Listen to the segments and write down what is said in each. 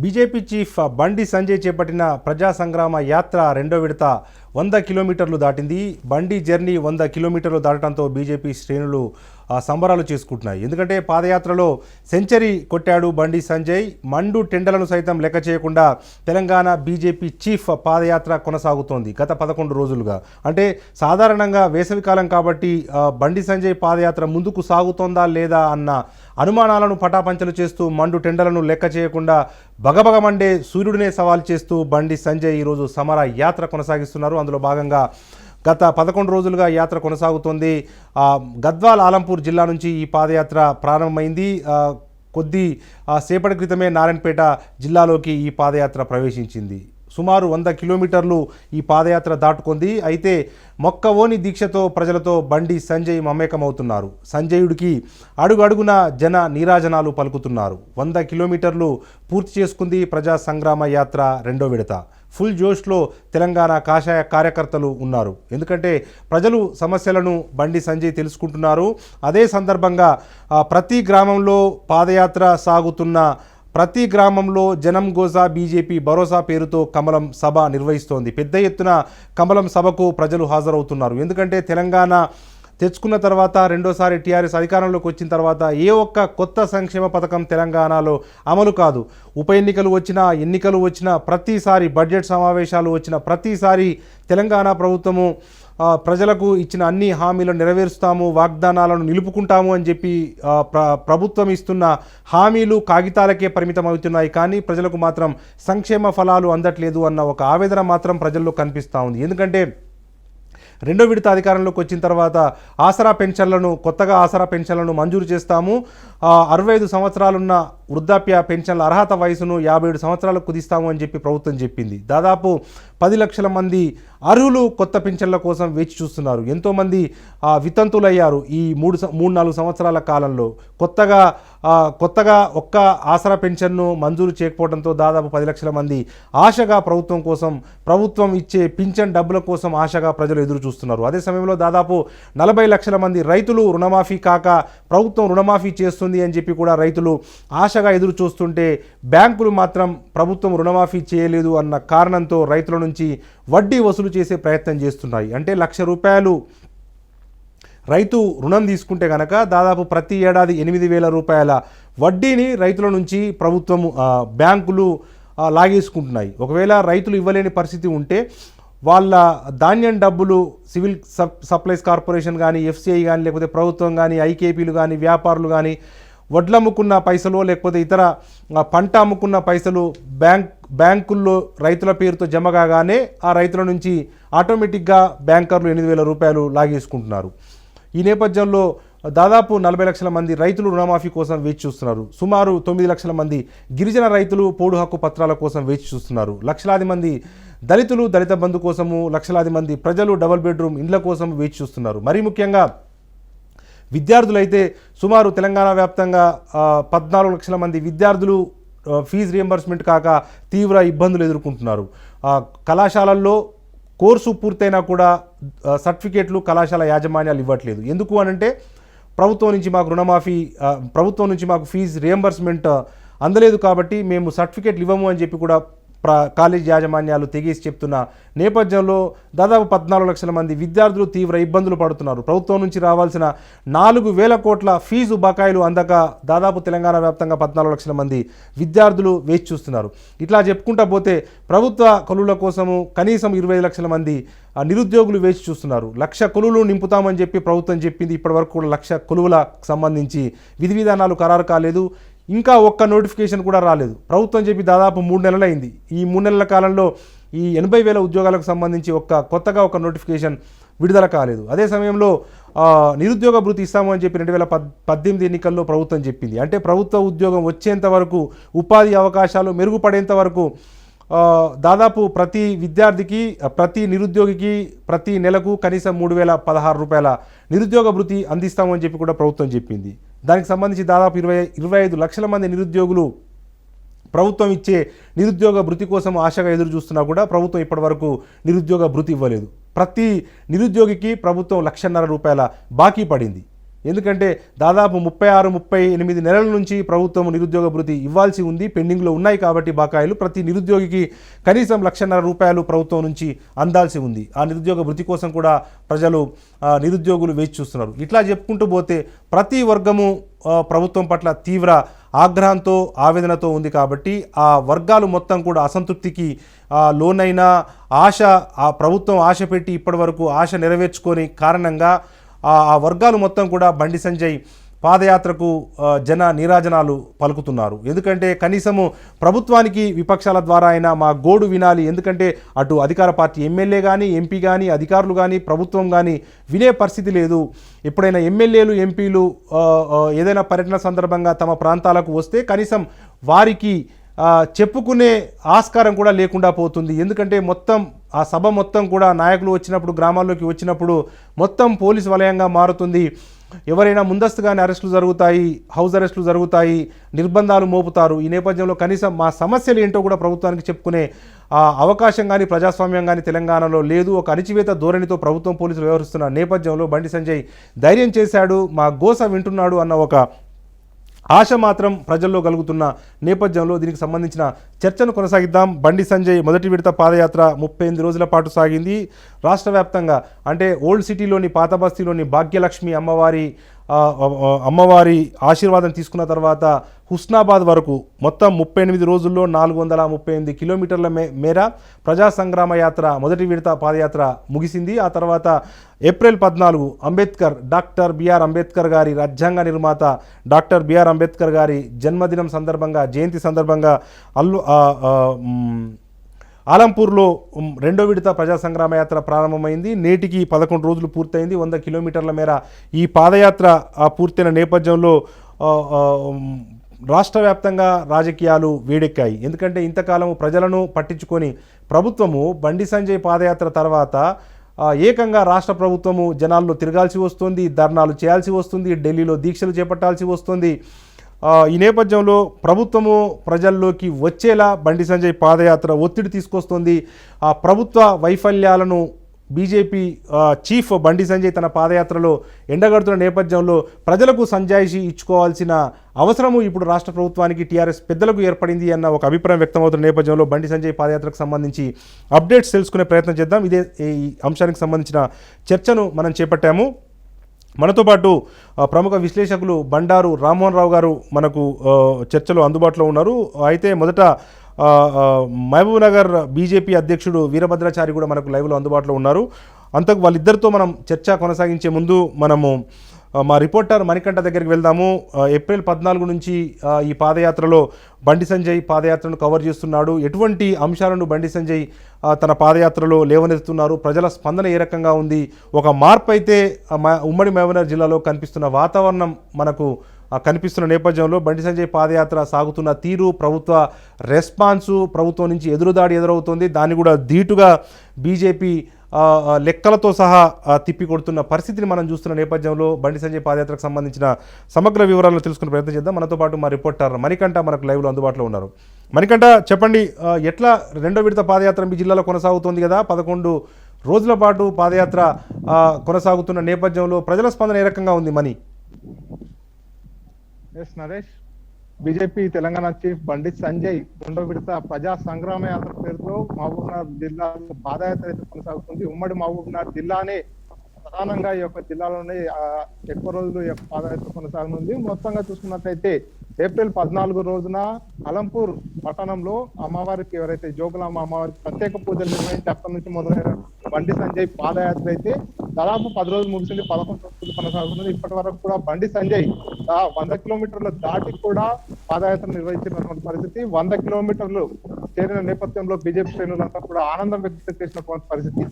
BJP chief Bandi Sanjay చేపట్టిన ప్రజా సంగ్రామ యాత్ర రెండో విడత 100 కిలోమీటర్లు దాటింది. బండి జర్నీ 100 కిలోమీటర్లు దాటడంతో బీజేపీ శ్రేణులు సంబరాలు చేసుకుంటున్నాయి. ఎందుకంటే పాదయాత్రలో సెంచరీ కొట్టాడు బండి సంజయ్. మండు టెండలను సైతం లెక్క చేయకుండా తెలంగాణ బీజేపీ చీఫ్ పాదయాత్ర కొనసాగుతోంది గత 11 రోజులుగా. అంటే సాధారణంగా వేసవికాలం కాబట్టి బండి సంజయ్ పాదయాత్ర ముందుకు సాగుతోందా లేదా అన్న అనుమానాలను పటాపంచలు చేస్తూ మండు టెండలను లెక్క చేయకుండా బగబగమండే సూర్యుడినే సవాల్ చేస్తూ బండి సంజయ్ ఈరోజు సమర యాత్ర కొనసాగిస్తున్నారు. అందులో భాగంగా గత 11 రోజులుగా యాత్ర కొనసాగుతోంది. గద్వాల్ ఆలంపూర్ జిల్లా నుంచి ఈ పాదయాత్ర ప్రారంభమైంది. కొద్ది సేపటి క్రితమే నారాయణపేట జిల్లాలోకి ఈ పాదయాత్ర ప్రవేశించింది. సుమారు 100 కిలోమీటర్లు ఈ పాదయాత్ర దాటుకుంది. అయితే మొక్కవోని దీక్షతో ప్రజలతో బండి సంజయ్ మమేకమవుతున్నారు. సంజయుడికి అడుగడుగున జన నీరాజనాలు పలుకుతున్నారు. 100 కిలోమీటర్లు పూర్తి చేసుకుంది ప్రజా సంగ్రామ యాత్ర రెండో విడత. ఫుల్ జోష్లో తెలంగాణ కాషాయ కార్యకర్తలు ఉన్నారు. ఎందుకంటే ప్రజలు సమస్యలను బండి సంజయ్ తెలుసుకుంటున్నారు. అదే సందర్భంగా ప్రతి గ్రామంలో పాదయాత్ర సాగుతున్న ప్రతి గ్రామంలో జనం గోసా బీజేపీ భరోసా పేరుతో కమలం సభ నిర్వహిస్తోంది. పెద్ద ఎత్తున కమలం సభకు ప్రజలు హాజరవుతున్నారు. ఎందుకంటే తెలంగాణ తెచ్చుకున్న తర్వాత రెండోసారి టీఆర్ఎస్ అధికారంలోకి వచ్చిన తర్వాత ఏ ఒక్క కొత్త సంక్షేమ పథకం తెలంగాణలో అమలు కాదు. ఉప ఎన్నికలు వచ్చినా ఎన్నికలు వచ్చినా ప్రతిసారి బడ్జెట్ సమావేశాలు వచ్చిన ప్రతిసారి తెలంగాణ ప్రభుత్వము ప్రజలకు ఇచ్చిన అన్ని హామీలను నెరవేరుస్తాము, వాగ్దానాలను నిలుపుకుంటాము అని చెప్పి ప్రభుత్వం ఇస్తున్న హామీలు కాగితాలకే పరిమితం అవుతున్నాయి. కానీ ప్రజలకు మాత్రం సంక్షేమ ఫలాలు అందట్లేదు అన్న ఒక ఆవేదన మాత్రం ప్రజల్లో కనిపిస్తూ ఉంది. ఎందుకంటే రెండో విడత అధికారంలోకి వచ్చిన తర్వాత కొత్తగా ఆసరా పెన్షన్లను మంజూరు చేస్తాము, 65 సంవత్సరాలున్న వృద్ధాప్య పెన్షన్ల అర్హత వయసును 57 సంవత్సరాలకు కుదిస్తాము అని చెప్పి ప్రభుత్వం చెప్పింది. దాదాపు 10 లక్షల మంది అర్హులు కొత్త పెన్షన్ల కోసం వేచి చూస్తున్నారు. ఎంతోమంది వితంతులయ్యారు ఈ 3-4 సంవత్సరాల కాలంలో. కొత్తగా ఒక్క ఆసరా పెన్షన్ను మంజూరు చేయకపోవడంతో దాదాపు 10 లక్షల మంది ఆశగా ప్రభుత్వం ఇచ్చే పింఛన్ డబ్బుల కోసం ఆశగా ప్రజలు ఎదురు చూస్తున్నారు. అదే సమయంలో దాదాపు 40 లక్షల మంది రైతులు రుణమాఫీ కాక ప్రభుత్వం రుణమాఫీ చేస్తుంది అని చెప్పి కూడా రైతులు ఆశగా ఎదురు చూస్తుంటే బ్యాంకులు మాత్రం ప్రభుత్వం రుణమాఫీ చేయలేదు అన్న కారణంతో రైతుల నుంచి వడ్డీ వసూలు చేసే ప్రయత్నం చేస్తున్నాయి. అంటే ₹1,00,000 రైతు రుణం తీసుకుంటే కనుక దాదాపు ప్రతి ఏడాది ₹8,000 వడ్డీని రైతుల నుంచి బ్యాంకులు లాగేసుకుంటున్నాయి. ఒకవేళ రైతులు ఇవ్వలేని పరిస్థితి ఉంటే వాళ్ళ ధాన్యం డబ్బులు సివిల్ సప్లైస్ కార్పొరేషన్ కానీ, ఎఫ్సిఐ కానీ, లేకపోతే ప్రభుత్వం కానీ, ఐకేపీలు కానీ, వ్యాపారులు కానీ వడ్లు అమ్ముకున్న పైసలు లేకపోతే ఇతర పంట అమ్ముకున్న పైసలు బ్యాంకుల్లో రైతుల పేరుతో జమ కాగానే ఆ రైతుల నుంచి ఆటోమేటిక్గా బ్యాంకర్లు ₹8,000 లాగేసుకుంటున్నారు. ఈ నేపథ్యంలో దాదాపు 40 లక్షల మంది రైతులు రుణమాఫీ కోసం వేచి చూస్తున్నారు. సుమారు 9 లక్షల మంది గిరిజన రైతులు పోడు హక్కు పత్రాల కోసం వేచి చూస్తున్నారు. లక్షలాది మంది దళితులు దళిత బంధు కోసము, లక్షలాది మంది ప్రజలు డబుల్ బెడ్రూమ్ ఇండ్ల కోసం వేచి చూస్తున్నారు. మరీ ముఖ్యంగా విద్యార్థులైతే సుమారు తెలంగాణ వ్యాప్తంగా 14 లక్షల మంది విద్యార్థులు ఫీజు రియంబర్స్మెంట్ కాక తీవ్ర ఇబ్బందులు ఎదుర్కొంటున్నారు. కళాశాలల్లో కోర్సు పూర్తయినా కూడా సర్టిఫికేట్లు కళాశాల యాజమాన్యాలు ఇవ్వట్లేదు. ఎందుకు అనంటే ప్రభుత్వం నుంచి మాకు ఫీజు రియంబర్స్మెంట్ అందలేదు కాబట్టి మేము సర్టిఫికేట్లు ఇవ్వము అని చెప్పి కూడా కాలేజ్ యాజమాన్యాలు తెగేసి చెప్తున్న నేపథ్యంలో దాదాపు 14 లక్షల మంది విద్యార్థులు తీవ్ర ఇబ్బందులు పడుతున్నారు. ప్రభుత్వం నుంచి రావాల్సిన 4,000 కోట్ల ఫీజు బకాయిలు అందక దాదాపు తెలంగాణ వ్యాప్తంగా 14 లక్షల మంది విద్యార్థులు వేచి చూస్తున్నారు. ఇట్లా చెప్పుకుంటా పోతే ప్రభుత్వ కొలువుల కోసము కనీసం 25 లక్షల మంది నిరుద్యోగులు వేచి చూస్తున్నారు. 1,00,000 కొలువులు నింపుతామని చెప్పి ప్రభుత్వం చెప్పింది. ఇప్పటివరకు కూడా 1,00,000 కొలువులకు సంబంధించి విధి విధానాలు ఖరారు కాలేదు. ఇంకా ఒక్క నోటిఫికేషన్ కూడా రాలేదు. ప్రభుత్వం చెప్పి దాదాపు 3 నెలలు అయింది. ఈ 3 నెలల కాలంలో ఈ 80,000 ఉద్యోగాలకు సంబంధించి కొత్తగా ఒక నోటిఫికేషన్ విడుదల కాలేదు. అదే సమయంలో నిరుద్యోగ భృతి ఇస్తాము అని చెప్పి 2018 ఎన్నికల్లో ప్రభుత్వం చెప్పింది. అంటే ప్రభుత్వ ఉద్యోగం వచ్చేంత వరకు, ఉపాధి అవకాశాలు మెరుగుపడేంత వరకు దాదాపు ప్రతి విద్యార్థికి, ప్రతి నిరుద్యోగికి ప్రతి నెలకు కనీసం ₹3,016 నిరుద్యోగ భృతి అందిస్తామని చెప్పి కూడా ప్రభుత్వం చెప్పింది. దానికి సంబంధించి దాదాపు 25 లక్షల మంది నిరుద్యోగులు ప్రభుత్వం ఇచ్చే నిరుద్యోగ భృతి కోసం ఆశగా ఎదురు చూస్తున్నా కూడా ప్రభుత్వం ఇప్పటివరకు నిరుద్యోగ భృతి ఇవ్వలేదు. ప్రతి నిరుద్యోగికి ప్రభుత్వం ₹1,50,000 బాకీ పడింది. ఎందుకంటే దాదాపు 36-38 నెలల నుంచి ప్రభుత్వం నిరుద్యోగ భృతి ఇవ్వాల్సి ఉంది, పెండింగ్లో ఉన్నాయి కాబట్టి బకాయిలు. ప్రతి నిరుద్యోగికి కనీసం ₹1,50,000 ప్రభుత్వం నుంచి అందాల్సి ఉంది. ఆ నిరుద్యోగ భృతి కోసం కూడా ప్రజలు నిరుద్యోగులు వేచి చూస్తున్నారు. ఇట్లా చెప్పుకుంటూ పోతే ప్రతి వర్గము ప్రభుత్వం పట్ల తీవ్ర ఆగ్రహంతో ఆవేదనతో ఉంది కాబట్టి ఆ వర్గాలు మొత్తం కూడా అసంతృప్తికి లోనైన ఆ ప్రభుత్వం ఆశ పెట్టి ఇప్పటి వరకు ఆశ నెరవేర్చుకొని కారణంగా ఆ వర్గాలు మొత్తం కూడా బండి సంజయ్ పాదయాత్రకు జన నీరాజనాలు పలుకుతున్నారు. ఎందుకంటే కనీసము ప్రభుత్వానికి విపక్షాల ద్వారా అయినా మా గోడు వినాలి. ఎందుకంటే అటు అధికార పార్టీ ఎమ్మెల్యే కానీ, ఎంపీ కానీ, అధికారులు కానీ, ప్రభుత్వం కానీ వినే పరిస్థితి లేదు. ఎప్పుడైనా ఎమ్మెల్యేలు, ఎంపీలు ఏదైనా పర్యటన సందర్భంగా తమ ప్రాంతాలకు వస్తే కనీసం వారికి చెప్పుకునే ఆస్కారం కూడా లేకుండా పోతుంది. ఎందుకంటే మొత్తం ఆ సభ మొత్తం కూడా నాయకులు వచ్చినప్పుడు, గ్రామాల్లోకి వచ్చినప్పుడు మొత్తం పోలీసు వలయంగా మారుతుంది. ఎవరైనా ముందస్తుగానే అరెస్టులు జరుగుతాయి, హౌస్ అరెస్టులు జరుగుతాయి, నిర్బంధాలు మోపుతారు. ఈ నేపథ్యంలో కనీసం మా సమస్యలు ఏంటో కూడా ప్రభుత్వానికి చెప్పుకునే అవకాశం కానీ, ప్రజాస్వామ్యం కానీ తెలంగాణలో లేదు. ఒక అణిచివేత ధోరణితో ప్రభుత్వం, పోలీసులు వ్యవహరిస్తున్న నేపథ్యంలో బండి సంజయ్ ధైర్యం చేశాడు, మా గోస వింటున్నాడు అన్న ఒక ఆశ మాత్రం ప్రజల్లో కలుగుతున్న నేపథ్యంలో దీనికి సంబంధించిన చర్చను కొనసాగిద్దాం. బండి సంజయ్ మొదటి విడత పాదయాత్ర 38 రోజుల పాటు సాగింది. రాష్ట్ర వ్యాప్తంగా అంటే ఓల్డ్ సిటీలోని, పాత బస్తీలోని భాగ్యలక్ష్మి అమ్మవారి ఆశీర్వాదం తీసుకున్న తర్వాత హుస్నాబాద్ వరకు మొత్తం 38 రోజుల్లో 438 కిలోమీటర్ల మేర ప్రజా సంగ్రామ యాత్ర మొదటి విడత పాదయాత్ర ముగిసింది. ఆ తర్వాత ఏప్రిల్ 14 డాక్టర్ బిఆర్ అంబేద్కర్ గారి, రాజ్యాంగ నిర్మాత డాక్టర్ బిఆర్ అంబేద్కర్ గారి జన్మదినం సందర్భంగా, జయంతి సందర్భంగా ఆలంపూర్లో రెండో విడత ప్రజా సంగ్రామ యాత్ర ప్రారంభమైంది. నేటికి 11 రోజులు పూర్తయింది. 100 కిలోమీటర్ల మేర ఈ పాదయాత్ర పూర్తయిన నేపథ్యంలో రాష్ట్ర వ్యాప్తంగా రాజకీయాలు వేడెక్కాయి. ఎందుకంటే ఇంతకాలం ప్రజలను పట్టించుకొని ప్రభుత్వము బండి సంజయ్ పాదయాత్ర తర్వాత ఏకంగా రాష్ట్ర ప్రభుత్వము జనాల్లో తిరగాల్సి వస్తుంది, ధర్నాలు చేయాల్సి వస్తుంది, ఢిల్లీలో దీక్షలు చేపట్టాల్సి వస్తుంది. ఈ నేపథ్యంలో ప్రభుత్వము ప్రజల్లోకి వచ్చేలా బండి సంజయ్ పాదయాత్ర ఒత్తిడి తీసుకొస్తుంది. ఆ ప్రభుత్వ వైఫల్యాలను బీజేపీ చీఫ్ బండి సంజయ్ తన పాదయాత్రలో ఎండగడుతున్న నేపథ్యంలో ప్రజలకు సంజాయిషి ఇచ్చుకోవాల్సిన అవసరము ఇప్పుడు రాష్ట్ర ప్రభుత్వానికి, టీఆర్ఎస్ పెద్దలకు ఏర్పడింది అన్న ఒక అభిప్రాయం వ్యక్తమవుతున్న నేపథ్యంలో బండి సంజయ్ పాదయాత్రకు సంబంధించి అప్డేట్స్ తెలుసుకునే ప్రయత్నం చేద్దాం. ఇదే ఈ అంశానికి సంబంధించిన చర్చను మనం చేపట్టాము. మనతో పాటు ప్రముఖ విశ్లేషకులు బండారు రామ్మోహన్ రావు గారు మనకు చర్చలో అందుబాటులో ఉన్నారు. అయితే మొదట మహబూబ్నగర్ బీజేపీ అధ్యక్షుడు వీరభద్రాచారి కూడా మనకు లైవ్లో అందుబాటులో ఉన్నారు. అంతకు వాళ్ళిద్దరితో మనం చర్చ కొనసాగించే ముందు మనము మా రిపోర్టర్ మణికంఠ దగ్గరికి వెళ్దాము. ఏప్రిల్ 14 నుంచి ఈ పాదయాత్రలో బండి సంజయ్ పాదయాత్రను కవర్ చేస్తున్నాడు. ఎటువంటి అంశాలను బండి సంజయ్ తన పాదయాత్రలో లేవనెత్తుతున్నారు, ప్రజల స్పందన ఏ రకంగా ఉంది, ఒక మార్పు అయితే ఉమ్మడి మహబూబ్నగర్ జిల్లాలో కనిపిస్తున్న వాతావరణం మనకు కనిపిస్తున్న నేపథ్యంలో బండి సంజయ్ పాదయాత్ర సాగుతున్న తీరు, ప్రభుత్వ రెస్పాన్సు, ప్రభుత్వం నుంచి ఎదురుదాడి ఎదురవుతుంది. దాన్ని కూడా ధీటుగా బీజేపీ లెక్కలతో సహా తిప్పికొడుతున్న పరిస్థితిని మనం చూస్తున్న నేపథ్యంలో బండి సంజయ్ పాదయాత్రకు సంబంధించిన సమగ్ర వివరాలను తెలుసుకునే ప్రయత్నం చేద్దాం. మనతో పాటు మా రిపోర్టర్ మణికంఠ మనకు లైవ్లో అందుబాటులో ఉన్నారు. మణికంఠ, చెప్పండి, ఎట్లా రెండో విడత పాదయాత్ర మీ జిల్లాలో కొనసాగుతోంది కదా? 11 రోజుల పాటు పాదయాత్ర కొనసాగుతున్న నేపథ్యంలో ప్రజల స్పందన ఏ రకంగా ఉంది? నరేష్, బీజేపీ తెలంగాణ చీఫ్ బండి సంజయ్ రెండో విడత ప్రజా సంగ్రామ యాత్ర పేరుతో మహబూబ్నగర్ జిల్లాలో పాదయాత్ర అయితే కొనసాగుతుంది. ఉమ్మడి మహబూబ్నగర్ జిల్లానే ప్రధానంగా ఈ యొక్క జిల్లాలోనే ఎక్కువ రోజులు ఈ యొక్క పాదయాత్ర కొనసాగనుంది. మొత్తంగా చూసుకున్నట్లయితే ఏప్రిల్ 14 రోజున అలంపూర్ పట్టణంలో అమ్మవారికి, ఎవరైతే జోగులాంబ అమ్మవారికి ప్రత్యేక పూజలు నిర్వహించి అక్కడి నుంచి మొదలైన బండి సంజయ్ పాదయాత్ర అయితే దాదాపు 10 రోజులు ముగిసింది, 11 రోజులు కొనసాగుతుంది. ఇప్పటి వరకు కూడా బండి సంజయ్ 100 కిలోమీటర్లు దాటి కూడా పాదయాత్ర నిర్వహించినటువంటి పరిస్థితి. 100 కిలోమీటర్లు చేరిన నేపథ్యంలో బీజేపీ శ్రేణులంతా కూడా ఆనందం వ్యక్తం చేసినటువంటి పరిస్థితి.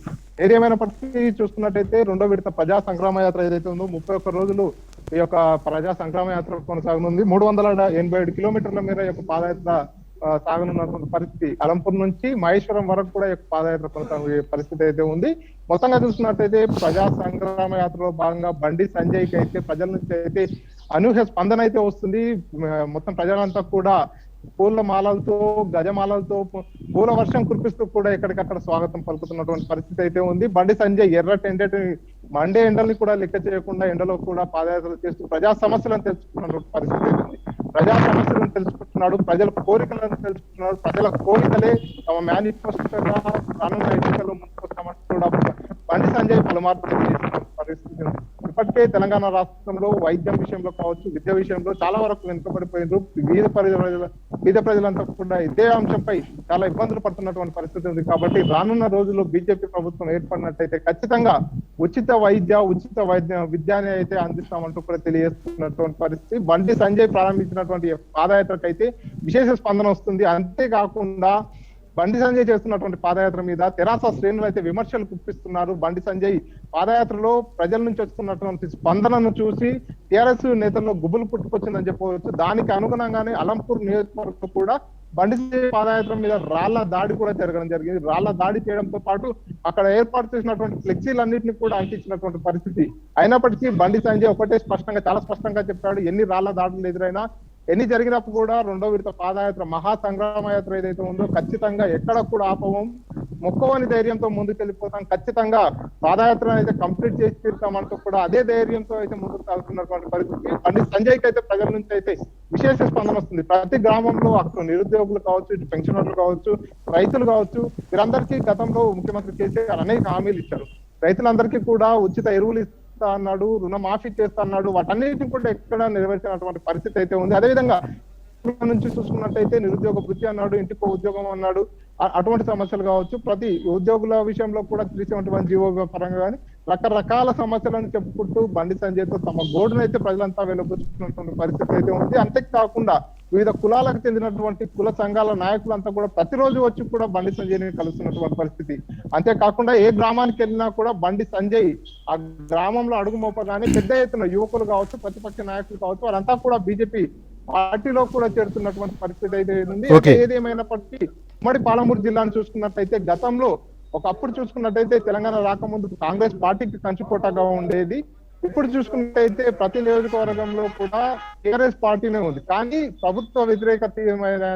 ఏదేమైనప్పటికీ చూసుకున్నట్టయితే రెండో విడత ప్రజా సంగ్రామ యాత్ర ఏదైతే ఉందో 31 రోజులు ఈ యొక్క ప్రజా సంగ్రామ యాత్ర కొనసాగనుంది. 387 కిలోమీటర్ల మేర యొక్క పాదయాత్ర సాగనున్నటువంటి పరిస్థితి. అలంపూర్ నుంచి మహేశ్వరం వరకు కూడా పాదయాత్ర కొనసాగే పరిస్థితి అయితే ఉంది. మొత్తంగా చూసుకున్నట్టయితే ప్రజా సంగ్రామ యాత్రలో భాగంగా బండి సంజయ్కి అయితే ప్రజల నుంచి అయితే అనూహ్య స్పందన అయితే వస్తుంది. మొత్తం ప్రజలంతా కూడా పూల మాలలతో, గజమాలలతో పూల వర్షం కురిపిస్తూ కూడా ఎక్కడికక్కడ స్వాగతం పలుకుతున్నటువంటి పరిస్థితి అయితే ఉంది. బండి సంజయ్ ఎర్ర టెండెట్ మండే ఎండల్ని కూడా లెక్క చేయకుండా ఎండలో కూడా పాదయాత్ర చేస్తూ ప్రజా సమస్యలను తెలుసుకున్న పరిస్థితి ఉంది. ప్రజా సమస్యలను తెలుసుకుంటున్నాడు, ప్రజల కోరికలను తెలుసుకుంటున్నాడు, ప్రజల కోరికలే తమ మేనిఫెస్టోగా రానున్న ఎన్నికల్లో ముందుకొస్తామంటూ కూడా బండి సంజయ్ పలుమార్లు చేసిన పరిస్థితి ఉంది. ఇప్పటికే తెలంగాణ రాష్ట్రంలో వైద్యం విషయంలో కావచ్చు, విద్య విషయంలో చాలా వరకు వెనుకబడిపోయినారు. బీద ప్రజలంతా కూడా ఇదే అంశంపై చాలా ఇబ్బందులు పడుతున్నటువంటి పరిస్థితి ఉంది. కాబట్టి రానున్న రోజుల్లో బీజేపీ ప్రభుత్వం ఏర్పడినట్టయితే ఖచ్చితంగా ఉచిత విద్యని అయితే అందిస్తామంటూ కూడా తెలియజేస్తున్నటువంటి పరిస్థితి. బండి సంజయ్ ప్రారంభించినటువంటి పాదయాత్రకు అయితే విశేష స్పందన వస్తుంది. అంతేకాకుండా బండి సంజయ్ చేస్తున్నటువంటి పాదయాత్ర మీద తెరాస శ్రేణులు అయితే విమర్శలు గుప్పిస్తున్నారు. బండి సంజయ్ పాదయాత్రలో ప్రజల నుంచి వస్తున్నటువంటి స్పందనను చూసి టిఆర్ఎస్ నేతల్లో గుబులు పుట్టుకొచ్చిందని చెప్పవచ్చు. దానికి అనుగుణంగానే అలంపూర్ నియోజకవర్గం కూడా బండి సంజయ్ పాదయాత్ర మీద రాళ్ల దాడి కూడా జరగడం జరిగింది. రాళ్ల దాడి చేయడంతో పాటు అక్కడ ఏర్పాటు చేసినటువంటి ఫ్లెక్సీలన్నింటినీ కూడా అంటించినటువంటి పరిస్థితి. అయినప్పటికీ బండి సంజయ్ ఒకటే చాలా స్పష్టంగా చెప్పాడు, ఎన్ని రాళ్ల దాడులు ఎదురైనా ఎన్ని జరిగినప్పుడు కూడా రెండో విడత పాదయాత్ర మహా సంగ్రామ యాత్ర ఏదైతే ఉందో ఖచ్చితంగా ఎక్కడ కూడా ఆపవం, మొక్కవని ధైర్యంతో ముందుకెళ్ళిపోతాం, ఖచ్చితంగా పాదయాత్ర అయితే కంప్లీట్ చేసి తీరుతామంటూ కూడా అదే ధైర్యంతో అయితే ముందుకు సాగుతున్నటువంటి పరిస్థితి. బండి సంజయ్కి అయితే ప్రజల నుంచి అయితే విశేష స్పందన వస్తుంది. ప్రతి గ్రామంలో అక్కడ నిరుద్యోగులు కావచ్చు, ఇటు పెన్షనర్లు కావచ్చు, రైతులు కావచ్చు, వీరందరికీ గతంలో ముఖ్యమంత్రి కేసీఆర్ అనేక హామీలు ఇచ్చారు. రైతులందరికీ కూడా ఉచిత ఎరువులు అన్నాడు, రుణమాఫీ చేస్తా అన్నాడు. వాటన్నిటిని కూడా ఎక్కడ నెరవేర్చినటువంటి పరిస్థితి అయితే ఉంది. అదేవిధంగా నుంచి చూసుకున్నట్టయితే నిరుద్యోగ వృత్తి అన్నాడు, ఇంటికో ఉద్యోగం అన్నాడు. అటువంటి సమస్యలు కావచ్చు, ప్రతి ఉద్యోగుల విషయంలో కూడా 371 జీవో పరంగా కానీ రకరకాల సమస్యలను చెప్పుకుంటూ బండి సంజయ్తో తమ గోడును అయితే ప్రజలంతా వెలువచ్చుకున్నటువంటి పరిస్థితి అయితే ఉంది. అంతేకాకుండా వివిధ కులాలకు చెందినటువంటి కుల సంఘాల నాయకులంతా కూడా ప్రతిరోజు వచ్చి కూడా బండి సంజయ్ని కలుస్తున్నటువంటి పరిస్థితి. అంతేకాకుండా ఏ గ్రామానికి వెళ్ళినా కూడా బండి సంజయ్ ఆ గ్రామంలో అడుగు మోపగానే పెద్ద ఎత్తున యువకులు కావచ్చు, ప్రతిపక్ష నాయకులు కావచ్చు, వారంతా కూడా బీజేపీ పార్టీలో కూడా చేరుతున్నటువంటి పరిస్థితి అయితే ఉంది. ఏదేమైనప్పటికీ ఉమ్మడి పాలమూరు జిల్లాను చూసుకున్నట్టయితే గతంలో ఒకప్పుడు చూసుకున్నట్టయితే తెలంగాణ రాకముందు కాంగ్రెస్ పార్టీకి కంచుకోటగా ఉండేది. ఇప్పుడు చూసుకున్నట్టయితే ప్రతి నియోజకవర్గంలో కూడా టీఆర్ఎస్ పార్టీనే ఉంది. కానీ ప్రభుత్వ వ్యతిరేకత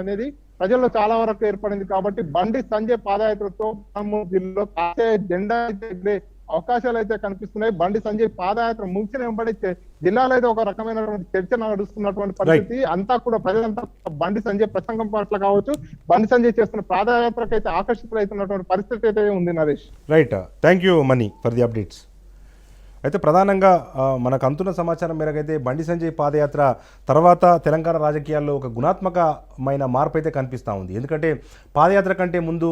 అనేది ప్రజల్లో చాలా వరకు ఏర్పడింది. కాబట్టి బండి సంజయ్ పాదయాత్రతో పాలమూరు జిల్లాలో జెండా అయితే అవకాశాలు అయితే కనిపిస్తున్నాయి. బండి సంజయ్ పాదయాత్ర ముగిసిన వెంబడి జిల్లాలో అయితే ఒక రకమైనటువంటి చర్చ నడుస్తున్నటువంటి పరిస్థితి. అంతా కూడా ప్రజలంతా బండి సంజయ్ ప్రసంగం పట్ల కావచ్చు, బండి సంజయ్ చేస్తున్న పాదయాత్రకు అయితే ఆకర్షితులవుతున్నటువంటి పరిస్థితి అయితే ఉంది. Naresh, right, thank you money for the updates. అయితే ప్రధానంగా మనకు అందుతున్న సమాచారం మేరకైతే బండి సంజయ్ పాదయాత్ర తర్వాత తెలంగాణ రాజకీయాల్లో ఒక గుణాత్మకమైన మార్పు అయితే కనిపిస్తూ ఉంది. ఎందుకంటే పాదయాత్ర కంటే ముందు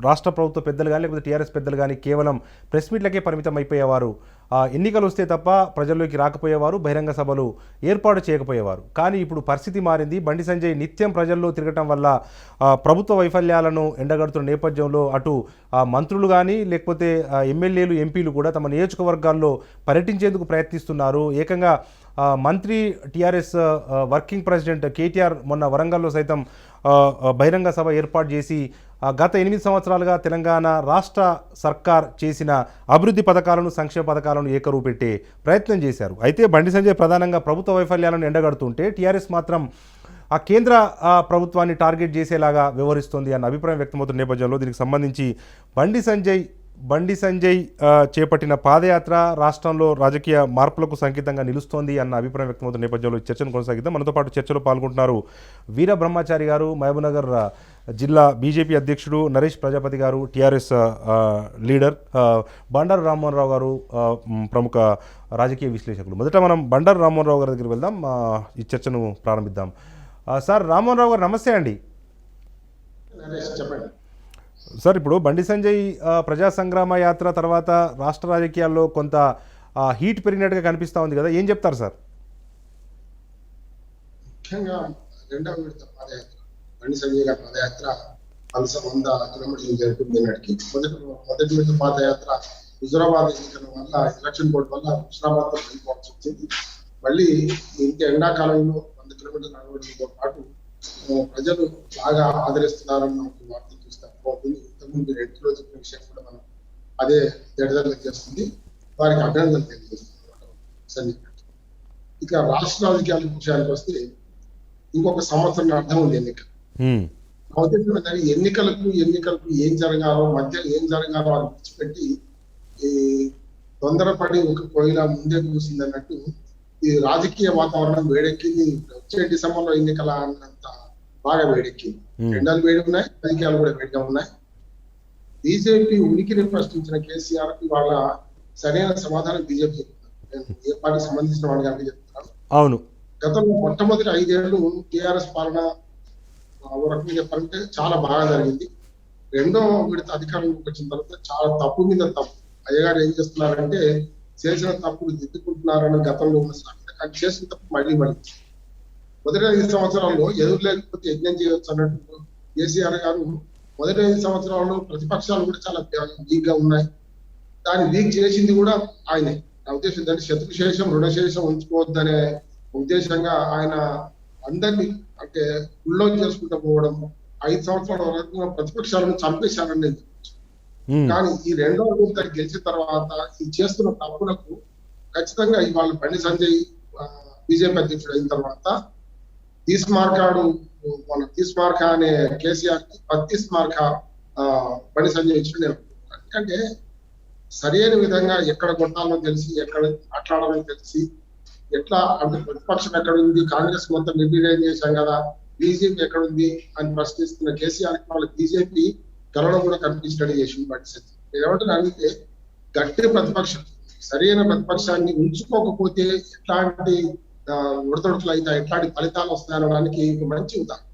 రాష్ట్ర ప్రభుత్వ పెద్దలు కానీ లేకపోతే టీఆర్ఎస్ పెద్దలు కానీ కేవలం ప్రెస్ మీట్లకే పరిమితం అయిపోయేవారు. ఎన్నికలు వస్తే తప్ప ప్రజల్లోకి రాకపోయేవారు, బహిరంగ సభలు ఏర్పాటు చేయకపోయేవారు. కానీ ఇప్పుడు పరిస్థితి మారింది. బండి సంజయ్ నిత్యం ప్రజల్లో తిరగటం వల్ల ప్రభుత్వ వైఫల్యాలను ఎండగడుతున్న నేపథ్యంలో అటు మంత్రులు కానీ లేకపోతే ఎమ్మెల్యేలు, ఎంపీలు కూడా తమ నియోజకవర్గాల్లో పర్యటించేందుకు ప్రయత్నిస్తున్నారు. ఏకంగా మంత్రి టీఆర్ఎస్ వర్కింగ్ ప్రెసిడెంట్ కేటీఆర్ మొన్న వరంగల్లో సైతం బహిరంగ సభ ఏర్పాటు చేసి గత 8 సంవత్సరాలుగా తెలంగాణ రాష్ట్ర సర్కార్ చేసిన అభివృద్ధి పథకాలను, సంక్షేమ పథకాలను ఏకరువు పెట్టే ప్రయత్నం చేశారు. అయితే బండి సంజయ్ ప్రధానంగా ప్రభుత్వ వైఫల్యాలను ఎండగడుతుంటే టీఆర్ఎస్ మాత్రం ఆ కేంద్ర ప్రభుత్వాన్ని టార్గెట్ చేసేలాగా వ్యవహరిస్తోంది అన్న అభిప్రాయం వ్యక్తమవుతున్న నేపథ్యంలో దీనికి సంబంధించి బండి సంజయ్ చేపట్టిన పాదయాత్ర రాష్ట్రంలో రాజకీయ మార్పులకు సంకేతంగా నిలుస్తోంది అన్న అభిప్రాయం వ్యక్తమవుతున్న నేపథ్యంలో చర్చను కొనసాగిద్దాం. మనతో పాటు చర్చలో పాల్గొంటున్నారు వీర బ్రహ్మచారి గారు, మహబూబ్నగర్ జిల్లా బీజేపీ అధ్యక్షుడు, నరేష్ ప్రజాపతి గారు టీఆర్ఎస్ లీడర్, బండారు రామ్మోహన్ రావు గారు ప్రముఖ రాజకీయ విశ్లేషకులు. మొదట మనం బండారు రామ్మోహన్ రావు గారి దగ్గరికి వెళ్దాం, ఈ చర్చను ప్రారంభిద్దాం. సార్ రామ్మోహన్ రావు గారు నమస్తే అండి. చెప్పండి సార్, ఇప్పుడు బండి సంజయ్ ప్రజా సంగ్రామ యాత్ర తర్వాత రాష్ట్ర రాజకీయాల్లో కొంత హీట్ పెరిగినట్టుగా కనిపిస్తూ ఉంది కదా, ఏం చెప్తారు సార్? ముఖ్యంగా రెండవ విడత పాదయాత్ర బండి సంజయ్ గారి పాదయాత్ర 100 కిలోమీటర్లు జరుగుతుంది. నాటికి మొదటి విడత పాదయాత్ర హుజురాబాద్ ఎన్నికల వల్ల, ఎలక్షన్ బోర్డు వల్ల హుజురాబాద్ తో వెళ్ళిపోవాల్సి వచ్చింది. మళ్ళీ ఇంత ఎండాకాలంలో 100 కిలోమీటర్లు నడవడంతో పాటు ప్రజలు బాగా ఆదరిస్తున్నారని మనకు వార్త చూస్తే అవుతుంది. ఇంతకుముందు 2 రోజుల చెప్పిన విషయం కూడా మనం అదే తేడదలు చేస్తుంది. వారికి అభినందనలు తెలియజేస్తున్నారు. ఇక రాష్ట్ర రాజకీయాల విషయానికి వస్తే ఇంకొక సంవత్సరం అర్థం ఉంది ఎన్నిక. ఎన్నికలకు ఏం జరగాలో, మధ్య ఏం జరగాలో అని విడిచిపెట్టి తొందరపడి ఒక పొయ్యిలా ముందే కూసింది అన్నట్టు ఈ రాజకీయ వాతావరణం వేడెక్కింది. వచ్చే డిసెంబర్లో ఎన్నికల అన్నంత బాగా వేడెక్కింది. ఎండలు వేడి ఉన్నాయి, రాజకీయాలు కూడా వేడిగా ఉన్నాయి. బీజేపీ ఉనికిని ప్రశ్నించిన కేసీఆర్ కి వాళ్ళ సరైన సమాధానం బీజేపీ చెప్తున్నారు. నేను ఏ పార్టీకి సంబంధించిన వాడిగా చెప్తున్నాను. అవును, గతంలో మొట్టమొదటి 5 ఏళ్లు టీఆర్ఎస్ పాలన ఒక రకంగా చెప్పాలంటే చాలా బాగా జరిగింది. రెండో విడత అధికారంలోకి వచ్చిన తర్వాత చాలా తప్పు మీద తప్పు. అయ్యగారు ఏం చేస్తున్నారంటే చేసిన తప్పులు దిద్దుకుంటున్నారని గతంలో ఉన్న సామెత, కానీ చేసిన తప్పు మళ్ళీ మొదటి 5 సంవత్సరాల్లో ఎదురు లేకపోతే యజ్ఞం చేయవచ్చు అన్నట్టు కేసీఆర్ గారు మొదటి 5 సంవత్సరాల్లో ప్రతిపక్షాలు కూడా చాలా వీక్ గా ఉన్నాయి. దాన్ని వీక్ చేసింది కూడా ఆయనే. నా ఉద్దేశం దాన్ని శత్రుశేషం రుణశేషం ఉంచుకోవద్దనే ఉద్దేశంగా ఆయన అందరినీ అంటే గుళ్ళో చేసుకుంటూ పోవడం, 5 సంవత్సరాల వరకు ప్రతిపక్షాలను చంపేశారని నేను చెప్పచ్చు. కానీ ఈ రెండో విడత గెలిచిన తర్వాత ఈ చేస్తున్న తప్పులకు ఖచ్చితంగా ఇవాళ బండి సంజయ్ బీజేపీ అధ్యక్షుడు అయిన తర్వాత తీస్మార్కాడు మన తీస్మార్క అనే కేసీఆర్ కి బత్తీస్మార్క బండి సంజయ్ ఇచ్చిన నేను అనుకుంటున్నాను. ఎందుకంటే సరైన విధంగా ఎక్కడ కొట్టాలో తెలిసి, ఎక్కడ మాట్లాడాలని తెలిసి, ఎట్లా అంటే ప్రతిపక్షం ఎక్కడుంది, కాంగ్రెస్ మొత్తం నిర్వీర్యం చేశాం కదా, బీజేపీ ఎక్కడుంది అని ప్రశ్నిస్తున్న కేసీఆర్ కి వాళ్ళ బీజేపీ కలలో కూడా కనిపించినట్టు చేసింది బండి సంజయ్. ఏమంటున్నానంటే గట్టి ప్రతిపక్షం, సరైన ప్రతిపక్షాన్ని ఉంచుకోకపోతే ఎట్లాంటి ఉడతడుతులు అవుతాయి, ఎట్లాంటి ఫలితాలు వస్తాయనడానికి ఒక మంచి ఉదాహరణ.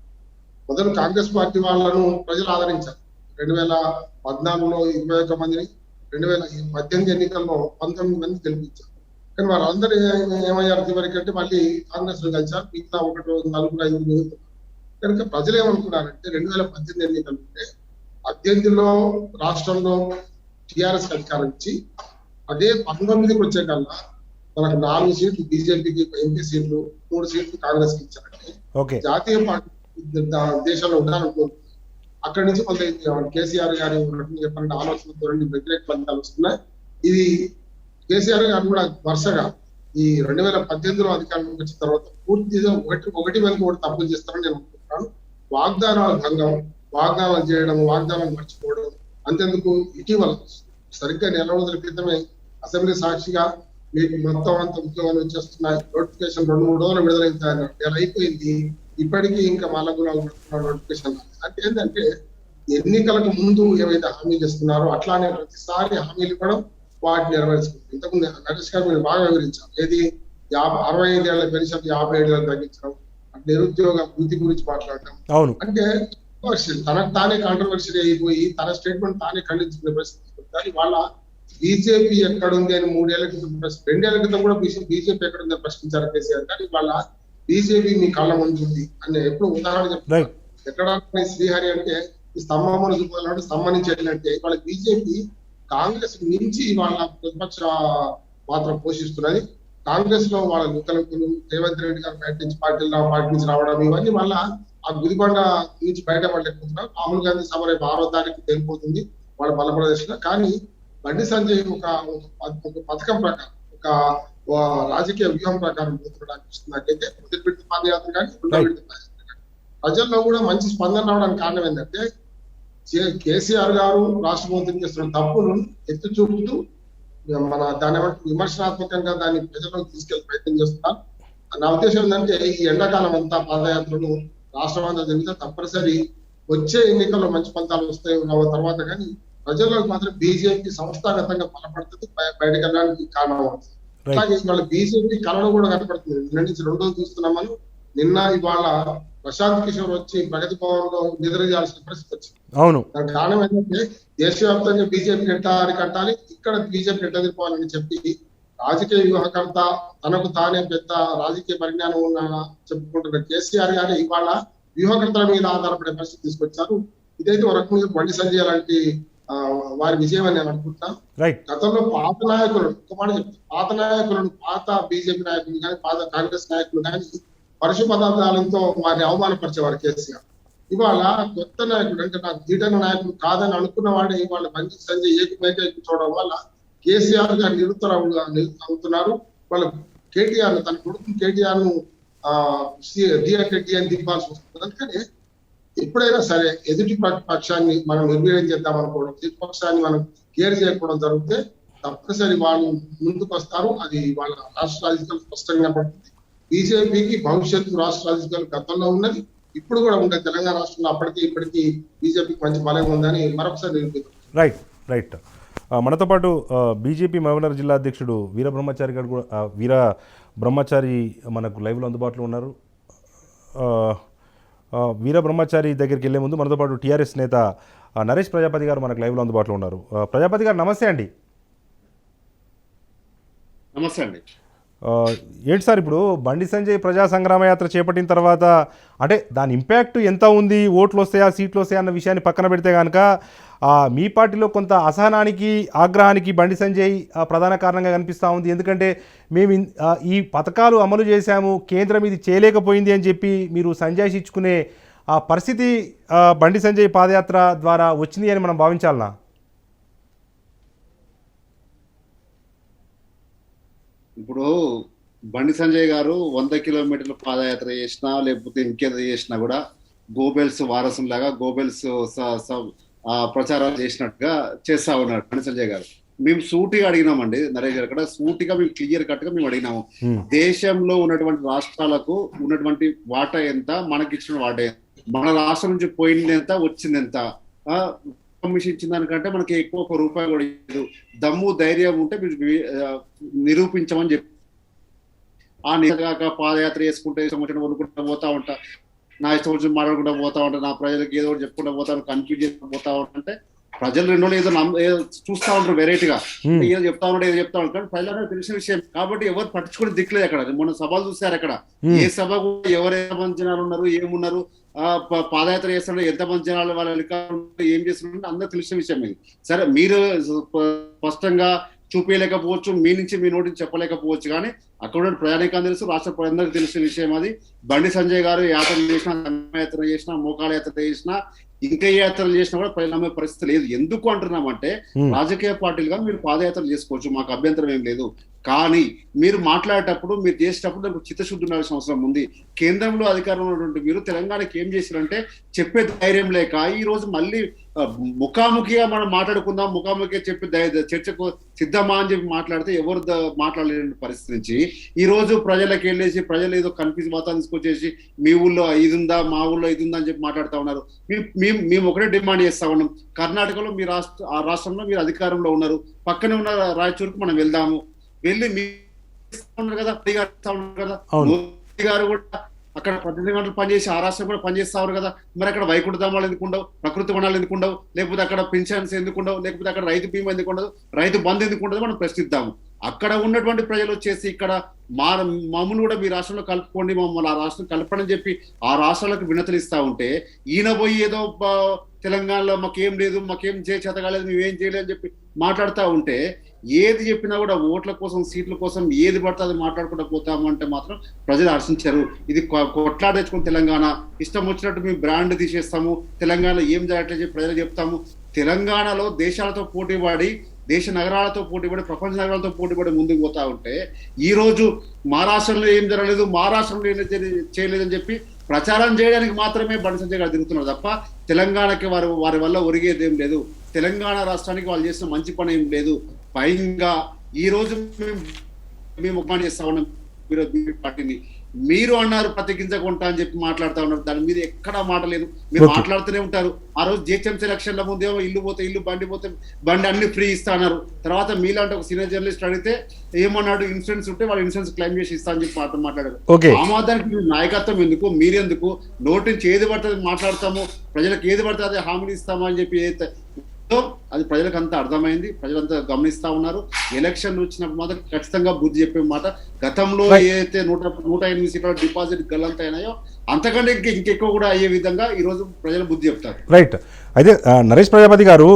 మొదలు కాంగ్రెస్ పార్టీ వాళ్ళను ప్రజలు ఆదరించారు. 2014లో 21 మందిని, 2018 ఎన్నికల్లో 19 మంది గెలిపించారు. కానీ వాళ్ళందరూ ఏమయ్యారు చివరికి అంటే మళ్ళీ కాంగ్రెస్ లో కలిసారు. మిగతా 1-4-5 మిగులుతున్నారు. కనుక ప్రజలు ఏమనుకున్నారంటే 2018 ఎన్నికలు ఉంటే 18లో రాష్ట్రంలో టిఆర్ఎస్ అధికారం ఇచ్చి అదే 19కి వచ్చే కల్లా మనకు 4 సీట్లు బీజేపీకి, ఎంపీ సీట్లు 3 సీట్లు కాంగ్రెస్ కి ఇచ్చారంటే జాతీయ పార్టీ దేశంలో ఉండాలనుకుంటున్నారు. అక్కడి నుంచి కొంత కేసీఆర్ గారి చెప్పాలంటే ఆలోచన ధోరణి వ్యతిరేక ఫలితాలు వస్తున్నాయి. ఇది కేసీఆర్ గారు కూడా వరుసగా ఈ 2018లో అధికారంలోకి వచ్చిన తర్వాత పూర్తిగా ఒకటి వెనుక ఒకటి తప్పులు చేస్తారని నేను అనుకుంటున్నాను. వాగ్దానాల భంగం, వాగ్దానాలు చేయడం, వాగ్దానాలు మర్చిపోవడం. అంతేందుకు ఇటీవల సరిగ్గా నెల రోజుల క్రితమే అసెంబ్లీ సాక్షిగా మీకు మొత్తం అంత ఉద్యోగాలు వచ్చేస్తున్నాయి, నోటిఫికేషన్ 2-3 రోజులు విడుదలవుతాయని నెల అయిపోయింది, ఇప్పటికీ ఇంకా మళ్ళా నోటిఫికేషన్. అంటే ఏంటంటే ఎన్నికలకు ముందు ఏవైతే హామీలు ఇస్తున్నారో అట్లానే ప్రతిసారి హామీలు ఇవ్వడం, వాటిని నెరవేర్చుకుంటారు. ఇంతకుముందు నరేష్ గారు మీరు బాగా వివరించారు. ఏది 65 ఏళ్ల పెన్షన్ 57 ఏళ్ళకి తగ్గించడం, నిరుద్యోగ వృత్తి గురించి మాట్లాడటం. అంటే తనకు తానే కాంట్రవర్సీ అయిపోయి తన స్టేట్మెంట్ తానే ఖండించుకునే పరిస్థితి. కానీ వాళ్ళ బీజేపీ ఎక్కడుంది అని 3 ఏళ్ల క్రితం 2 ఏళ్ల క్రితం కూడా బీజేపీ ఎక్కడుందని ప్రశ్నించారు కేసీఆర్. కానీ వాళ్ళ బీజేపీ మీ కళ్ళ ముందుంది అని ఎప్పుడు ఉదాహరణ చెప్తారు. ఎక్కడ శ్రీహరి అంటే ఈ స్తంభమును చూపాలంటే స్తంభం నుంచి వెళ్ళినట్టే వాళ్ళ బీజేపీ కాంగ్రెస్ నుంచి వాళ్ళ ప్రతిపక్ష పాత్ర పోషిస్తున్నది. కాంగ్రెస్ లో వాళ్ళ నూతనకులు రేవంత్ రెడ్డి గారు పార్టీ నుంచి రావడం, ఇవన్నీ వల్ల ఆ గుదిబండ నుంచి బయటపడలేకపోతున్నారు. రాహుల్ గాంధీ సభ రేపు 6వ తారీఖు తెలిపోతుంది వాళ్ళ మధ్యప్రదేశ్ లో. కానీ బండి సంజయ్ ఒక పథకం ప్రకారం, ఒక రాజకీయ వ్యూహం ప్రకారం పోతున్నట్టయితే మొదటి విడత పాదయాత్ర కానీ 2వ విడత పాదయాత్ర కానీ ప్రజల్లో కూడా మంచి స్పందన రావడానికి కారణం ఏంటంటే కేసీఆర్ గారు రాష్ట్ర మంత్రి చేస్తున్న తప్పును ఎత్తి చూపుతూ దాని విమర్శనాత్మకంగా దాన్ని ప్రజల్లోకి తీసుకెళ్లి ప్రయత్నం చేస్తున్నారు. నా ఉద్దేశం ఏంటంటే ఈ ఎండాకాలం అంతా పాదయాత్రను రాష్ట్రం అంతా జరిగితే తప్పనిసరి వచ్చే ఎన్నికల్లో మంచి ఫలితాలు వస్తాయి తర్వాత. కానీ ప్రజల్లోకి మాత్రం బీజేపీ సంస్థాగతంగా బలపడుతుంది, బయటకు వెళ్ళడానికి కారణం అవుతుంది. అలాగే ఇవాళ బీజేపీ కళను కూడా కనపడుతుంది. నిన్న నుంచి 2 రోజులు చూస్తున్నామని. నిన్న ఇవాళ ప్రశాంత్ కిషోర్ వచ్చి ప్రగతి భవన్ లో నిద్ర చేయాల్సిన పరిస్థితి వచ్చింది. దానికి కారణం ఏంటంటే దేశవ్యాప్తంగా బీజేపీని ఎట్లా అరికట్టాలి, ఇక్కడ బీజేపీ ఎట్లా ఎదుర్కోవాలని చెప్పి రాజకీయ వ్యూహకర్త, తనకు తానే పెద్ద రాజకీయ పరిజ్ఞానం ఉన్న చెప్పుకుంటున్న కేసీఆర్ గారు ఇవాళ వ్యూహకర్తల మీద ఆధారపడే పరిస్థితి తీసుకొచ్చారు. ఇదైతే ఒక రకంగా బండి సంజయ్ లాంటి వారి విజయం అని నేను అనుకుంటున్నాను. గతంలో పాత నాయకులను ఒక మాట చెప్తాను, పాత నాయకులను, పాత బీజేపీ నాయకులు కానీ పాత కాంగ్రెస్ నాయకులు కానీ పరుషు పదార్థాలతో వారిని అవమానపరిచేవారు కేసీఆర్. ఇవాళ కొత్త నాయకుడు అంటే నాకు ధీటైన నాయకుడు కాదని అనుకున్న వాడే ఇవాళ బండి సంజయ్ ఏకమేక చూడడం వల్ల కేసీఆర్ గారు అవుతున్నారు. వాళ్ళ కేటీఆర్ తన కొడుకు కేటీఆర్ ను అని దింపాల్సి వస్తుంది. అందుకని ఎప్పుడైనా సరే ఎదుటి పక్షాన్ని మనం నిర్వీర్యం చేద్దాం అనుకోవడం, ఎదుటి పక్షాన్ని మనం కేర్ చేయకపోవడం జరిగితే తప్పనిసరి వాళ్ళు ముందుకు వస్తారు. అది వాళ్ళ రాష్ట్ర రాజకీయాలు స్పష్టంగా పడుతుంది. బీజేపీకి భవిష్యత్తు రాష్ట్ర రాజకీయాలు గతంలో ఉన్నది, ఇప్పుడు కూడా ఉంటాయి. తెలంగాణ రాష్ట్రంలో అప్పటికి ఇప్పటికీ బీజేపీకి మంచి బలం ఉందని మరొకసారి నిరూపిస్తుంది. రైట్ రైట్ మనతో పాటు బీజేపీ మహబూబ్నగర్ జిల్లా అధ్యక్షుడు వీర బ్రహ్మచారి గారు కూడా వీర బ్రహ్మచారి మనకు లైవ్లో అందుబాటులో ఉన్నారు. వీర బ్రహ్మచారి దగ్గరికి వెళ్ళే ముందు మనతో పాటు టీఆర్ఎస్ నేత నరేష్ ప్రజాపతి గారు మనకు లైవ్లో అందుబాటులో ఉన్నారు. ప్రజాపతి గారు నమస్తే అండి. నమస్తే అండి. ఏంటి సార్, ఇప్పుడు బండి సంజయ్ ప్రజా సంగ్రామ యాత్ర చేపట్టిన తర్వాత అంటే దాని ఇంపాక్ట్ ఎంత ఉంది, ఓట్లు వస్తాయా సీట్లు వస్తాయా అన్న విషయాన్ని పక్కన పెడితే కనుక మీ పార్టీలో కొంత అసహనానికి ఆగ్రహానికి బండి సంజయ్ ప్రధాన కారణంగా కనిపిస్తూ ఉంది. ఎందుకంటే మేము ఈ పథకాలు అమలు చేశాము, కేంద్రం ఇది చేయలేకపోయింది అని చెప్పి మీరు సంజయ్ ఇచ్చుకునే ఆ పరిస్థితి బండి సంజయ్ పాదయాత్ర ద్వారా వచ్చింది అని మనం భావించాలనా? ఇప్పుడు బండి సంజయ్ గారు 100 కిలోమీటర్ల పాదయాత్ర చేసినా లేకపోతే ఇంకేదో చేసినా కూడా గోబెల్స్ వారసులాగా గోబెల్స్ ప్రచారాలు చేసినట్టుగా చేస్తా ఉన్నాడు బండి సంజయ్ గారు. మేము సూటిగా అడిగినామండి నరేష్ గారు, అక్కడ సూటిగా మేము క్లియర్ కట్ గా మేము అడిగినాము, దేశంలో ఉన్నటువంటి రాష్ట్రాలకు ఉన్నటువంటి వాటా ఎంత, మనకి ఇచ్చిన వాటా ఎంత, మన రాష్ట్రం నుంచి పోయింది ఎంత, వచ్చింది ఎంత, కమిషన్ ఇచ్చిన దానికంటే మనకి ఎక్కువ ₹1 కూడా లేదు, దమ్ము ధైర్యం ఉంటే మీరు నిరూపించమని చెప్పి ఆ నిజంగా పాదయాత్ర చేసుకుంటే ఇష్టం వచ్చిన వణుకుంటూ పోతా ఉంటా, నా ఇష్టం వచ్చిన మాట్లాడుకుంటూ పోతా ఉంటా, నా ప్రజలకు ఏదో ఒకటి చెప్పుకుంటూ పోతాను, కన్ఫ్యూజ్ చేసుకుంటూ పోతా ఉంటా. ప్రజలు రెండు ఏదో చూస్తా ఉంటారు వెరైటీగా, ఏదో చెప్తా ఉంటారు ఏదో చెప్తా ఉంటారు, ప్రజలకు తెలిసిన విషయం కాబట్టి ఎవరు పట్టించుకుని దిక్కులేదు. అక్కడ మొన్న సభలు చూశారు, అక్కడ ఏ సభ ఎవరు ఎంతమంది జనాలు ఉన్నారు, ఏమున్నారు, పాదయాత్ర చేస్తున్నారు, ఎంతమంది జనాలు వాళ్ళ ఏం చేస్తున్నారు అందరూ తెలిసిన విషయం ఇది. సరే మీరు స్పష్టంగా చూపించలేకపోవచ్చు, మీ నుంచి మీ నోటి చెప్పలేకపోవచ్చు, కానీ అక్కడ ప్రయాణికాన్ని తెలుసు, రాష్ట్ర ప్రజలందరికీ తెలిసిన విషయం అది. బండి సంజయ్ గారు యాత్ర చేసినా, యాత్ర చేసినా, మోకాల యాత్ర చేసినా, ఇంకా యాత్రలు చేసినా కూడా ప్రజలు నమ్మే పరిస్థితి లేదు. ఎందుకు అంటున్నామంటే రాజకీయ పార్టీలుగా మీరు పాదయాత్రలు చేసుకోవచ్చు, మాకు అభ్యంతరం ఏం లేదు, కానీ మీరు మాట్లాడేటప్పుడు మీరు చేసేటప్పుడు దానికి చిత్తశుద్ధి ఉండాల్సిన అవసరం ఉంది. కేంద్రంలో అధికారంలో ఉన్నటువంటి మీరు తెలంగాణకి ఏం చేశారంటే చెప్పే ధైర్యం లేక ఈ రోజు మళ్ళీ ముఖాముఖిగా మనం మాట్లాడుకుందాం, ముఖాముఖిగా చెప్పి చర్చకు సిద్ధమా అని చెప్పి మాట్లాడితే ఎవరు మాట్లాడలేని పరిస్థితి నుంచి ఈ రోజు ప్రజలకు వెళ్ళేసి ప్రజలు ఏదో కన్ఫ్యూజ్ వాతావరణం తీసుకొచ్చేసి మీ ఊళ్ళో ఇది ఉందా, మా ఊళ్ళో ఇది ఉందా అని చెప్పి మాట్లాడుతూ ఉన్నారు. మేము ఒకటే డిమాండ్ చేస్తా ఉన్నాం, కర్ణాటకలో మీ ఆ రాష్ట్రంలో మీరు అధికారంలో ఉన్నారు, పక్కనే ఉన్న రాయచూరుకు మనం వెళ్దాము, వెళ్ళి మీరు కదా మోదీ గారు కూడా అక్కడ 18 గంటలు పనిచేసి ఆ రాష్ట్రం కూడా పనిచేస్తారు కదా, మరి అక్కడ వైకుంఠ ధామాలు ఎందుకు ఉండవు, ప్రకృతి వనాలు ఎందుకు ఉండవు, లేకపోతే అక్కడ పెన్షన్స్ ఎందుకు ఉండవు, లేకపోతే అక్కడ రైతు బీమా ఎందుకు ఉండదు, రైతు బంధు ఎందుకు ఉండదు మనం ప్రశ్నిద్దాము. అక్కడ ఉన్నటువంటి ప్రజలు వచ్చేసి ఇక్కడ మమ్మల్ని కూడా మీ రాష్ట్రంలో కలుపుకోండి, మమ్మల్ని ఆ రాష్ట్రం కలపడని చెప్పి ఆ రాష్ట్రాలకు వినతులు ఇస్తా ఉంటే ఈయన పోయి ఏదో తెలంగాణలో మాకేం లేదు, మాకేం చేత కాలేదు, మేమేం చేయలేదు అని చెప్పి మాట్లాడుతూ ఉంటే ఏది చెప్పినా కూడా ఓట్ల కోసం సీట్ల కోసం ఏది పడితే అది మాట్లాడుకుంటూ పోతాము అంటే మాత్రం ప్రజలు హర్షించారు. ఇది కొట్లాట తెచ్చుకుని తెలంగాణ ఇష్టం వచ్చినట్టు మేము బ్రాండ్ తీసేస్తాము, తెలంగాణలో ఏం జరగట్లేదు ప్రజలు చెప్తాము. తెలంగాణలో దేశాలతో పోటీపడి, దేశ నగరాలతో పోటీపడి, ప్రపంచ నగరాలతో పోటీపడి ముందుకు పోతా ఉంటే ఈ రోజు మా రాష్ట్రంలో ఏం జరగలేదు, మా రాష్ట్రంలో ఏం చేయలేదని చెప్పి ప్రచారం చేయడానికి మాత్రమే బండి సంజయ్ గారు తిరుగుతున్నారు తప్ప తెలంగాణకి వారి వల్ల ఒరిగేది ఏం లేదు, తెలంగాణ రాష్ట్రానికి వాళ్ళు చేసిన మంచి పని ఏం లేదు. పైగా ఈ రోజు మేము ఉపమానం చేస్తా ఉన్నాం బీజేపీ పార్టీని, మీరు అన్నారు ప్రతి గింజ కొంటా అని చెప్పి మాట్లాడుతూ ఉన్నారు, దాని మీద ఎక్కడా మాట లేదు, మీరు మాట్లాడుతూనే ఉంటారు. ఆ రోజు జిహెచ్ఎంసీ ఎలక్షన్ల ముందేమో ఇల్లు పోతే ఇల్లు, బండి పోతే బండి అన్ని ఫ్రీ ఇస్తా అన్నారు. తర్వాత మీలాంటి ఒక సీనియర్ జర్నలిస్ట్ అడిగితే ఏమన్నాడు, ఇన్సూరెన్స్ ఉంటే వాళ్ళు ఇన్సూరెన్స్ క్లెయిమ్ చేసి ఇస్తా అని చెప్పి మాట్లాడారు. ఆమాదానికి నాయకత్వం ఎందుకు, మీరెందుకు నోటి నుంచి ఏది పడుతుంది మాట్లాడతాము, ప్రజలకు ఏది పడుతుంది అదే హామీలు ఇస్తాము అని చెప్పి అది ప్రజలకు అంతా అర్థమైంది, ప్రజలంతా గమనిస్తా ఉన్నారు. ఎలక్షన్ వచ్చినప్పుడు మాత్రం ఖచ్చితంగా బుద్ధి చెప్పే మాట, గతంలో ఏదైతే 108 సీట్ల డిపాజిట్ గల్లంత అయినాయో అంతకంటే ఇంకెక్కువ కూడా అయ్యే విధంగా ఈ రోజు ప్రజలు బుద్ధి చెప్తారు. రైట్. అయితే నరేష్ ప్రజాపతి గారు,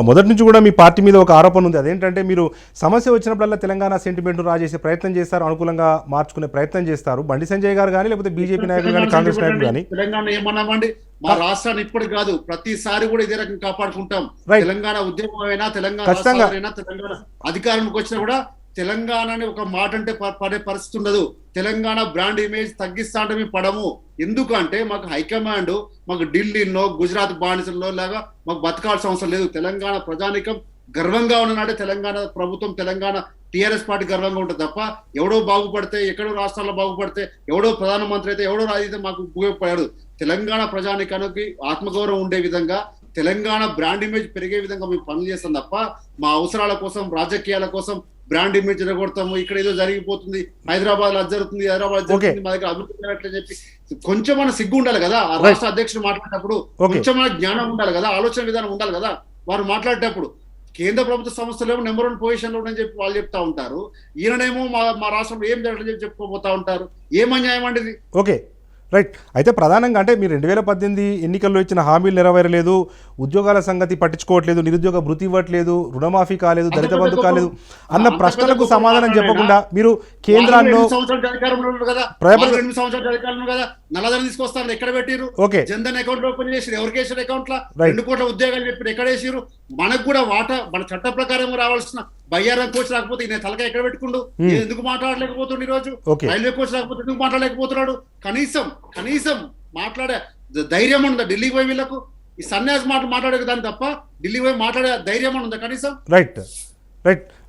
మొదటి నుంచి కూడా మీ పార్టీ మీద ఒక ఆరోపణ ఉంది, అదేంటంటే మీరు సమస్య వచ్చినప్పుడల్లా తెలంగాణ సెంటిమెంట్ రాజేసే ప్రయత్నం చేస్తారు, అనుకూలంగా మార్చుకునే ప్రయత్నం చేస్తారు. బండి సంజయ్ గారు కానీ లేకపోతే బీజేపీ నాయకులు కానీ కాంగ్రెస్ నాయకులు కానీ తెలంగాణ ఏమన్నామండి, మా రాష్ట్రాన్ని ఇప్పటికి కాదు ప్రతిసారి కూడా ఇదే రకంగా కాపాడుకుంటాం. తెలంగాణ ఉద్యమం అయినా, తెలంగాణ తెలంగాణ అధికారంలోకి వచ్చినా కూడా తెలంగాణని ఒక మాట అంటే పడే పరిస్థితి ఉండదు. తెలంగాణ బ్రాండ్ ఇమేజ్ తగ్గిస్తా అంటే మేము పడము. ఎందుకంటే మాకు హైకమాండ్ మాకు ఢిల్లీలో, గుజరాత్ బానిసల్లో లాగా మాకు బతకాల్సిన అవసరం లేదు. తెలంగాణ ప్రజానికం గర్వంగా ఉన్ననాడే తెలంగాణ ప్రభుత్వం, తెలంగాణ టీఆర్ఎస్ పార్టీ గర్వంగా ఉంటుంది తప్ప ఎవడో బాగుపడితే, ఎక్కడో రాష్ట్రాల్లో బాగుపడితే, ఎవడో ప్రధానమంత్రి అయితే, ఎవడో రాజైతే మాకు ఉపయోగపడాడు. తెలంగాణ ప్రజానికానికి ఆత్మగౌరవం ఉండే విధంగా, తెలంగాణ బ్రాండ్ ఇమేజ్ పెరిగే విధంగా మేము పనులు చేస్తాం తప్ప మా అవసరాల కోసం, రాజకీయాల కోసం బ్రాండ్ ఇమేజ్ జరగొడతాము. ఇక్కడ ఏదో జరిగిపోతుంది, హైదరాబాద్ లో అది జరుగుతుంది, హైదరాబాద్ జరుగుతుంది, మా దగ్గర అభివృద్ధి జరగట్లని చెప్పి కొంచెం మన సిగ్గు ఉండాలి కదా. ఆ రాష్ట్ర అధ్యక్షుడు మాట్లాడేటప్పుడు కొంచెం మన జ్ఞానం ఉండాలి కదా, ఆలోచన విధానం ఉండాలి కదా. వారు మాట్లాడేటప్పుడు కేంద్ర ప్రభుత్వ సంస్థలేమో నెంబర్ 1 పొజిషన్ లో ఉండని చెప్పి వాళ్ళు చెప్తా ఉంటారు, ఈయననేమో మా రాష్ట్రంలో ఏం జరగట్లని చెప్పి చెప్పుకోబోతా ఉంటారు. ఏం అన్యాయం అండి ఇది? Okay, right. అయితే ప్రధానంగా అంటే మీరు 2018 ఎన్నికల్లో ఇచ్చిన హామీలు నెరవేరలేదు, ఉద్యోగాల సంగతి పట్టించుకోవట్లేదు, నిరుద్యోగ భృతి ఇవ్వట్లేదు, రుణమాఫీ కాలేదు, దళిత బంధు కాలేదు అన్న ప్రశ్నలకు సమాధానం చెప్పకుండా మీరు కేంద్రాల్లో నల్లధనం తీసుకొస్తారు, ఎక్కడ పెట్టిరు? ఓకే, జన్ధన్ అకౌంట్ ఓపెన్ చేసి ఎవరికి వేసారు? అకౌంట్ లో 2 కోట్ల ఉద్యోగాలు చెప్పి ఎక్కడ వేసారు? మనకు కూడా వాటా మన చట్ట ప్రకారం రావాల్సిన బయ్యారం కోచ్ రాకపోతే ఈయన తలక ఎక్కడ పెట్టుకుండు? ఎందుకు మాట్లాడలేకపోతుండు? ఈ రోజు రైల్వే కోచ్ రాకపోతే ఎందుకు మాట్లాడలేకపోతున్నాడు? కనీసం మాట్లాడే ధైర్యం ఉందా ఢిల్లీ పోయి? వీళ్ళకు ఈ సన్యాసి మాట్లాడే దాని తప్ప ఢిల్లీ పోయి మాట్లాడే ధైర్యం ఉందా కనీసం? రైట్.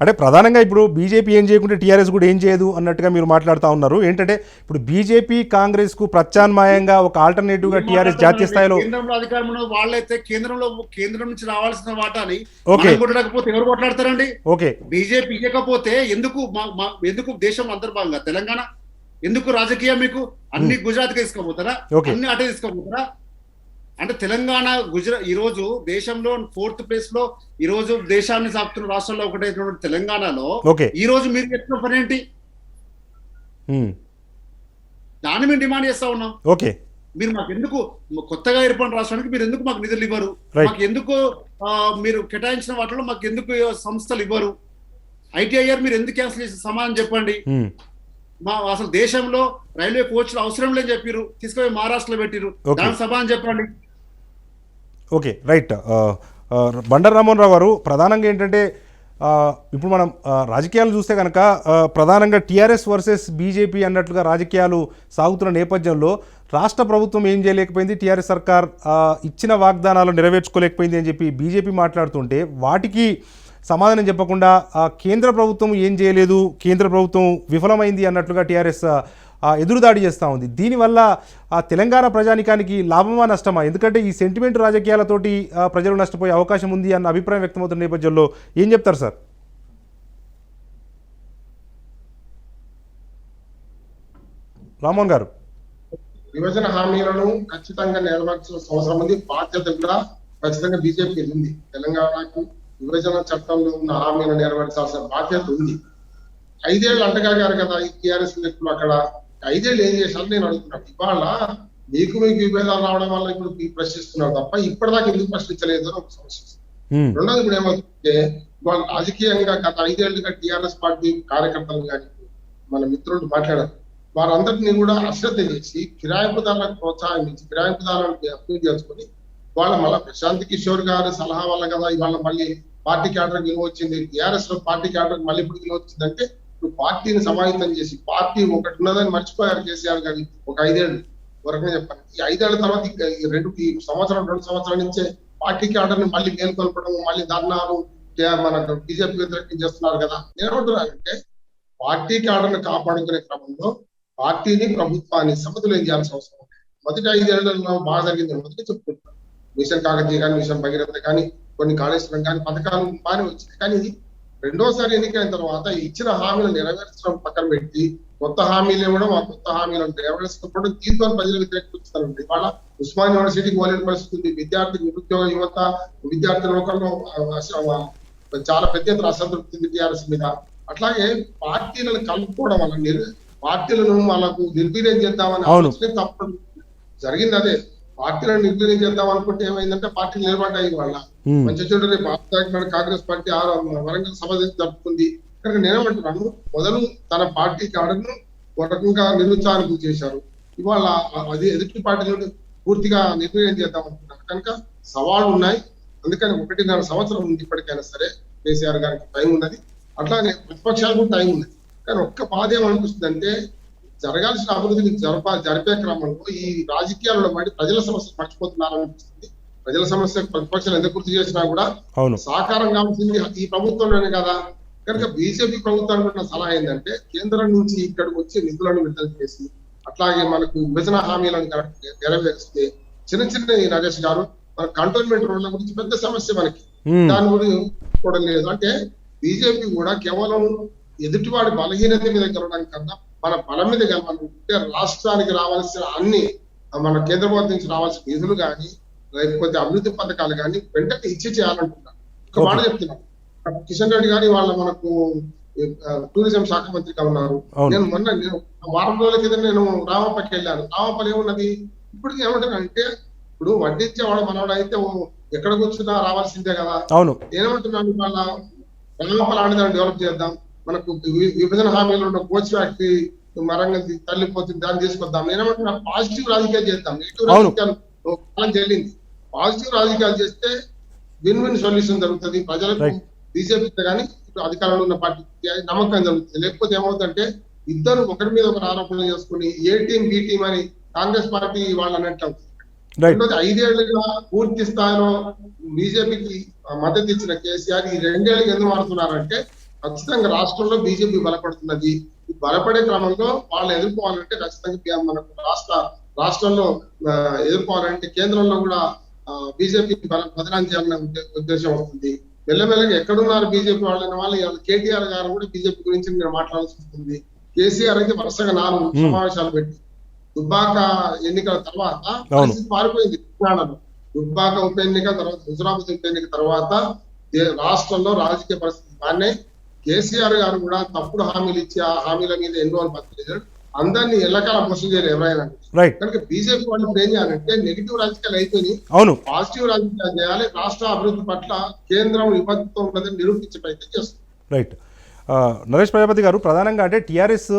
అంటే ప్రధానంగా ఇప్పుడు బీజేపీ ఏం చేయకుంటే టీఆర్ఎస్ కూడా ఏం చేయదు అన్నట్టుగా మీరు మాట్లాడుతూ ఉన్నారు. ఏంటంటే ఇప్పుడు బీజేపీ కాంగ్రెస్ కు ప్రత్యామ్నాయంగా ఒక ఆల్టర్నేటివ్ గా టీఆర్ఎస్ జాతీయ స్థాయిలో కేంద్రంలో అధికారంలో వాళ్ళైతే కేంద్రం నుంచి రావాల్సిన వాటాని కొట్టలేకపోతే ఎవరు కొట్లాడతారండి? ఓకే, బీజేపీ ఇవ్వకపోతే ఎందుకు దేశం అంతర్భాగంగా తెలంగాణ ఎందుకు రాజకీయం మీకు? అన్ని గుజరాత్ కి తీసుకోపోతారా? అన్ని అటే తీసుకోపోతారా? అంటే తెలంగాణ ఈ రోజు దేశంలో 4th ప్లేస్ లో ఈ రోజు దేశాన్ని సాగుతున్న రాష్ట్రాల్లో ఒకటైనటువంటి తెలంగాణలో ఈ రోజు మీరు చేస్తున్న పని ఏంటి? దాన్ని మేము డిమాండ్ చేస్తా ఉన్నాం. ఓకే, మీరు మాకు ఎందుకు కొత్తగా ఏర్పడిన రాష్ట్రానికి మీరు ఎందుకు మాకు నిధులు ఇవ్వరు? మాకు ఎందుకు మీరు కేటాయించిన వాటిలో మాకు ఎందుకు సంస్థలు ఇవ్వరు? ITIR మీరు ఎందుకు క్యాన్సిల్ చేసి సమాధానం చెప్పండి. అసలు దేశంలో రైల్వే కోచ్లు అవసరం లేని చెప్పారు, తీసుకుపోయి మహారాష్ట్రలో పెట్టిరు, దాని సమాధానం చెప్పండి. Okay, right. బండారు రామ్మోహన్ రావు గారు, ప్రధానంగా ఏంటంటే ఇప్పుడు మనం రాజకీయాలు చూస్తే కనుక ప్రధానంగా టీఆర్ఎస్ వర్సెస్ బీజేపీ అన్నట్లుగా రాజకీయాలు సాగుతున్న నేపథ్యంలో రాష్ట్ర ప్రభుత్వం ఏం చేయలేకపోయింది, టీఆర్ఎస్ సర్కార్ ఇచ్చిన వాగ్దానాలు నెరవేర్చుకోలేకపోయింది అని చెప్పి బీజేపీ మాట్లాడుతుంటే వాటికి సమాధానం చెప్పకుండా కేంద్ర ప్రభుత్వం ఏం చేయలేదు, కేంద్ర ప్రభుత్వం విఫలమైంది అన్నట్లుగా టీఆర్ఎస్ ఎదురుదాడి చేస్తూ ఉంది. దీనివల్ల తెలంగాణ ప్రజానికానికి లాభమా నష్టమా? ఎందుకంటే ఈ సెంటిమెంట్ రాజకీయాలతోటి ప్రజలు నష్టపోయే అవకాశం ఉంది అన్న అభిప్రాయం వ్యక్తమవుతున్న నేపథ్యంలో ఏం చెప్తారు సార్? రామ్మోహన్ గారు, విభజన హామీలను ఖచ్చితంగా నెరవేర్చాల్సిన అవసరం ఉంది, బాధ్యత కూడా ఖచ్చితంగా బీజేపీ ఉంది. తెలంగాణకు విభజన చట్టంలో ఉన్న హామీలను నెరవేర్చాల్సిన బాధ్యత ఉంది. 5 ఏళ్ళు అంటగారు కదా ఈ టీఆర్ఎస్ వ్యక్తులు. అక్కడ 5 ఏళ్ళు ఏం చేశారు నేను అడుగుతున్నాను. ఇవాళ మీకు విభేదాలు రావడం వల్ల ఇప్పుడు ప్రశ్నిస్తున్నారు తప్ప ఇప్పటిదాకా ఎందుకు ప్రశ్నించలేదు అని ఒక సమస్య. రెండోది ఇప్పుడు ఏమవుతుందంటే వాళ్ళు రాజకీయంగా గత 5 ఏళ్ళుగా టీఆర్ఎస్ పార్టీ కార్యకర్తలు కానీ మన మిత్రులు మాట్లాడారు, వారందరినీ కూడా అశ్రద్ధ చేసి కిరాయింపుదారులకు ప్రోత్సాహించి కిరాయింపుదారులను అప్పీల్ చేసుకుని వాళ్ళ మళ్ళీ ప్రశాంత్ కిషోర్ గారి సలహా వల్ల కదా ఇవాళ మళ్ళీ పార్టీ క్యాడర్ విలువ వచ్చింది. టీఆర్ఎస్ లో పార్టీ క్యాడర్ మళ్ళీ ఇప్పుడు విలువ వచ్చిందంటే ఇప్పుడు పార్టీని సమాహితం చేసి పార్టీ ఒకటి ఉన్నదని మర్చిపోయారు కేసీఆర్ గారి ఒక 5 ఏళ్ళు వరకు చెప్పాను. ఈ 5 ఏళ్ల తర్వాత ఈ సంవత్సరం 2 సంవత్సరాల నుంచే పార్టీ క్యాడర్ ని మళ్ళీ మేల్కొల్పడం, మళ్ళీ ధర్నాలు మన బీజేపీ వ్యతిరేకం చేస్తున్నారు కదా. నేనేమంటున్నానంటే పార్టీ క్యాడర్ ని కాపాడుకునే క్రమంలో పార్టీని ప్రభుత్వాన్ని సమతుల్యం చేయాల్సిన అవసరం ఉంది. మొదటి 5 ఏళ్లలో బాగా జరిగింది మొదటి చెప్తున్నాను. మిషన్ కాకతీయ కానీ, మిషన్ భగీరథ కానీ, కొన్ని కాళేశ్వరం కానీ పథకాలు బాగానే వచ్చింది. కానీ రెండోసారి ఎన్నికైన తర్వాత ఇచ్చిన హామీలను నెరవేర్చడం పక్కన పెట్టి కొత్త హామీలు ఇవ్వడం, ఆ కొత్త హామీలను నెరవేర్చకపోవడం, దీంతో ప్రజలు వ్యతిరేకిస్తారండి. ఇవాళ ఉస్మాన్ యూనివర్సిటీకి పోలేని పరిస్థితి ఉంది. విద్యార్థి నిరుద్యోగ యువత విద్యార్థి లోకంలో చాలా పెద్ద ఎత్తున అసంతృప్తి ఉంది టీఆర్ఎస్ మీద. అట్లాగే పార్టీలను కలుపుకోవడం వల్ల పార్టీలను వాళ్ళకు నిర్వీర్యం చేద్దామని ఆలోచన తప్పదు. జరిగింది అదే. పార్టీలను నిర్వీర్యం చేద్దాం అనుకుంటే ఏమైందంటే పార్టీలు నిలబడ్డాయి. వాళ్ళ మంచి చెడు రేపు కాంగ్రెస్ పార్టీ వరంగల్ సభ జరుపుకుంది. ఇక్కడ నేనేమంటున్నాను, మొదలు తన పార్టీ కాడను ఒక రకంగా నిరుత్సాహానికి చేశారు. ఇవాళ అది ఎదుటి పార్టీలను పూర్తిగా నిర్వీర్యం చేద్దాం అనుకుంటున్నారు. కనుక సవాళ్ళు ఉన్నాయి. అందుకని 1.5 సంవత్సరం ఉంది ఇప్పటికైనా సరే. కేసీఆర్ గారికి టైం ఉన్నది, అట్లాగే ప్రతిపక్షాలు కూడా టైం ఉన్నది. కానీ ఒక్క బాధ ఏమనిపిస్తుంది అంటే జరగాల్సిన అభివృద్ధిని జరిపే క్రమంలో ఈ రాజకీయాలలో పడి ప్రజల సమస్యలు మర్చిపోతున్నారనిపిస్తుంది. ప్రజల సమస్య ప్రతిపక్షాలు ఎంత గుర్తు చేసినా కూడా అవును సాకారం కావాల్సింది ఈ ప్రభుత్వంలోనే కదా. కనుక బీజేపీ ప్రభుత్వానికి ఉన్న సలహా ఏంటంటే కేంద్రం నుంచి ఇక్కడికి వచ్చే నిధులను విడుదల చేసి అట్లాగే మనకు విభజన హామీలను నెరవేరిస్తే చిన్న చిన్న నరేష్ గారు మన కంటోన్మెంట్ రోడ్ల గురించి పెద్ద సమస్య మనకి, దాని గురించి చూడడం లేదు. అంటే బీజేపీ కూడా కేవలం ఎదుటివాడి బలహీనత మీద గెలవడానికి కన్నా మన బలం మీద గెలవాలంటే రాష్ట్రానికి రావాల్సిన అన్ని మన కేంద్ర ప్రభుత్వం నుంచి రావాల్సిన నిధులు కానీ లేకపోతే అభివృద్ధి పథకాలు కానీ వెంటనే ఇచ్చి చేయాలంటున్నాను. ఒక మాట చెప్తున్నాను, కిషన్ రెడ్డి గారి వాళ్ళ మనకు టూరిజం శాఖ మంత్రిగా ఉన్నారు. నేను వారం రోజుల క్రితం నేను రామప్పకి వెళ్ళాను. రామప్పలు ఏమున్నది ఇప్పుడు ఏమంటున్నానంటే ఇప్పుడు వడ్డించేవాడు మనవాడు అయితే ఎక్కడ కూర్చున్నా రావాల్సిందే కదా. నేనేమంటున్నాను వాళ్ళ రామప్ప లాంటిదాన్ని డెవలప్ చేద్దాం, మనకు విభజన హామీలో ఉన్న కోచ్ ఫ్యాక్టరీ మరంగా తల్లిపోతుంది దాన్ని తీసుకొద్దాం. నేనేమంటున్నా పాజిటివ్ రాజకీయాలు చేద్దాం, నెగిటివ్ రాజకీయాలు కాలం చెల్లింది. పాజిటివ్ రాజకీయాలు చేస్తే విన్ విన్ సొల్యూషన్ జరుగుతుంది, ప్రజలకు బీజేపీ కానీ అధికారంలో ఉన్న పార్టీ నమ్మకం జరుగుతుంది. లేకపోతే ఏమవుతుందంటే ఇద్దరు ఒకరి మీద ఒకరు ఆరోపణలు చేసుకుని ఏ టీం బి టీం అని కాంగ్రెస్ పార్టీ వాళ్ళు అన్నట్టు అవుతుంది. 5 ఏళ్లుగా పూర్తి స్థాయిలో బీజేపీకి మద్దతు ఇచ్చిన కేసీఆర్ ఈ 2 ఏళ్ళకి ఎందుకు మారుతున్నారంటే ఖచ్చితంగా రాష్ట్రంలో బీజేపీ బలపడుతున్నది. బలపడే క్రమంలో వాళ్ళు ఎదుర్కోవాలంటే ఖచ్చితంగా మనకు రాష్ట్రంలో ఎదుర్కోవాలంటే కేంద్రంలో కూడా బీజేపీ బదనాం చేయాలనే ఉద్దేశం అవుతుంది. మెల్లమెల్లగా ఎక్కడున్నారు బీజేపీ వాళ్ళని వాళ్ళు కేటీఆర్ గారు కూడా బీజేపీ గురించి నేను మాట్లాడాల్సి వస్తుంది. కేసీఆర్ అయితే వరుసగా 4 సమావేశాలు పెట్టి దుబ్బాక ఎన్నికల తర్వాత పరిస్థితి మారిపోయింది. తెలంగాణలో దుబ్బాక ఉప ఎన్నిక తర్వాత హుజురాబాద్ ఉప ఎన్నిక తర్వాత రాష్ట్రంలో రాజకీయ పరిస్థితి బాగానే. కేసీఆర్ గారు కూడా తప్పుడు హామీలు ఇచ్చి ఆ హామీల మీద ఎన్నో పత్రికలు అందరినీ ఎల్లకాల మోసం చేయరు ఎవరైనా. కనుక బీజేపీ వాళ్ళు ఇప్పుడు ఏం చేయాలంటే నెగిటివ్ రాజకీయాలు అయిపోయి పాజిటివ్ రాజకీయాలు చేయాలి, రాష్ట్ర అభివృద్ధి పట్ల కేంద్రం నిబద్ధత ఉన్నదని నిరూపించే ప్రయత్నం చేస్తుంది. రైట్. నరేష్ ప్రజాపతి గారు, ప్రధానంగా అంటే టీఆర్ఎస్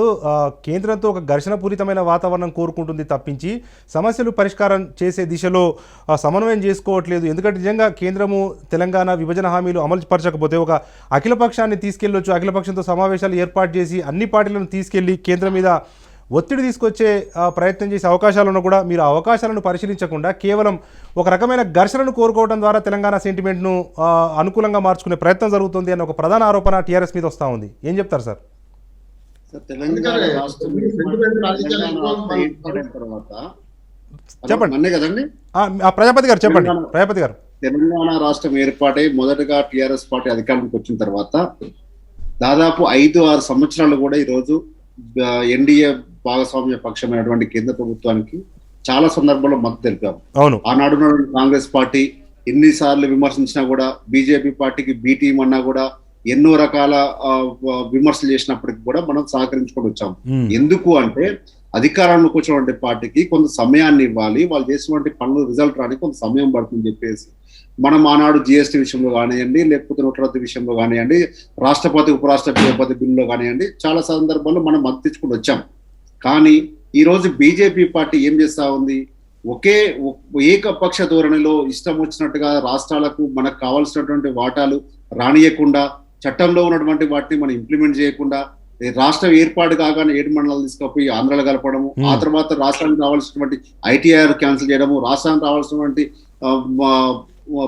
కేంద్రంతో ఒక ఘర్షణపూరితమైన వాతావరణం కోరుకుంటుంది తప్పించి సమస్యలు పరిష్కారం చేసే దిశలో సమన్వయం చేసుకోవట్లేదు. ఎందుకంటే నిజంగా కేంద్రము తెలంగాణ విభజన హామీలు అమలు పరచకపోతే ఒక అఖిలపక్షాన్ని తీసుకెళ్లొచ్చు, అఖిలపక్షంతో సమావేశాలు ఏర్పాటు చేసి అన్ని పార్టీలను తీసుకెళ్లి కేంద్రం మీద ఒత్తిడి తీసుకొచ్చే ప్రయత్నం చేసే అవకాశాలను కూడా మీరు అవకాశాలను పరిశీలించకుండా కేవలం ఒక రకమైన ఘర్షణను కోరుకోవడం ద్వారా తెలంగాణ సెంటిమెంట్ను అనుకూలంగా మార్చుకునే ప్రయత్నం జరుగుతుంది అన్న ఒక ప్రధాన ఆరోపణ టీఆర్ఎస్ మీద వస్తూ ఉంది. ఏం చెప్తారు సార్? చెప్పండి కదండి, ప్రజాపతి గారు చెప్పండి. ప్రజాపతి గారు, తెలంగాణ రాష్ట్రం ఏర్పాటై మొదటగా టీఆర్ఎస్ పార్టీ అధికారంలోకి వచ్చిన తర్వాత దాదాపు 5-6 సంవత్సరాలు కూడా ఈరోజు ఎన్డీఏ భాగస్వామ్య పక్షమైనటువంటి కేంద్ర ప్రభుత్వానికి చాలా సందర్భాల్లో మద్దతు తెలిపాము. ఆనాడు కాంగ్రెస్ పార్టీ ఎన్నిసార్లు విమర్శించినా కూడా, బీజేపీ పార్టీకి బి టీం అన్నా కూడా ఎన్నో రకాల విమర్శలు చేసినప్పటికీ కూడా మనం సహకరించుకొని వచ్చాము. ఎందుకు అంటే అధికారంలోకి వచ్చినటువంటి పార్టీకి కొంత సమయాన్ని ఇవ్వాలి, వాళ్ళు చేసినటువంటి పనులు రిజల్ట్ రానికి కొంత సమయం పడుతుందని చెప్పేసి మనం ఆనాడు జిఎస్టీ విషయంలో కానివ్వండి, లేకపోతే నోట్ల రద్దు విషయంలో కానివ్వండి, రాష్ట్రపతి ఉపరాష్ట్రపతి బిల్లులో కానివ్వండి, చాలా సందర్భాల్లో మనం మద్దతు తెచ్చుకుని వచ్చాం. కానీ ఈ రోజు బీజేపీ పార్టీ ఏం చేస్తా ఉంది, ఏకపక్ష ధోరణిలో ఇష్టం వచ్చినట్టుగా రాష్ట్రాలకు మనకు కావాల్సినటువంటి వాటాలు రానియకుండా, చట్టంలో ఉన్నటువంటి వాటిని మనం ఇంప్లిమెంట్ చేయకుండా, రాష్ట్రం ఏర్పాటు కాగానే 7 మండలాలు తీసుకుపోయి ఆంధ్రాలో కలపడము, ఆ తర్వాత రాష్ట్రానికి రావాల్సినటువంటి ఐటీఐఆర్ క్యాన్సిల్ చేయడము, రాష్ట్రానికి రావాల్సినటువంటి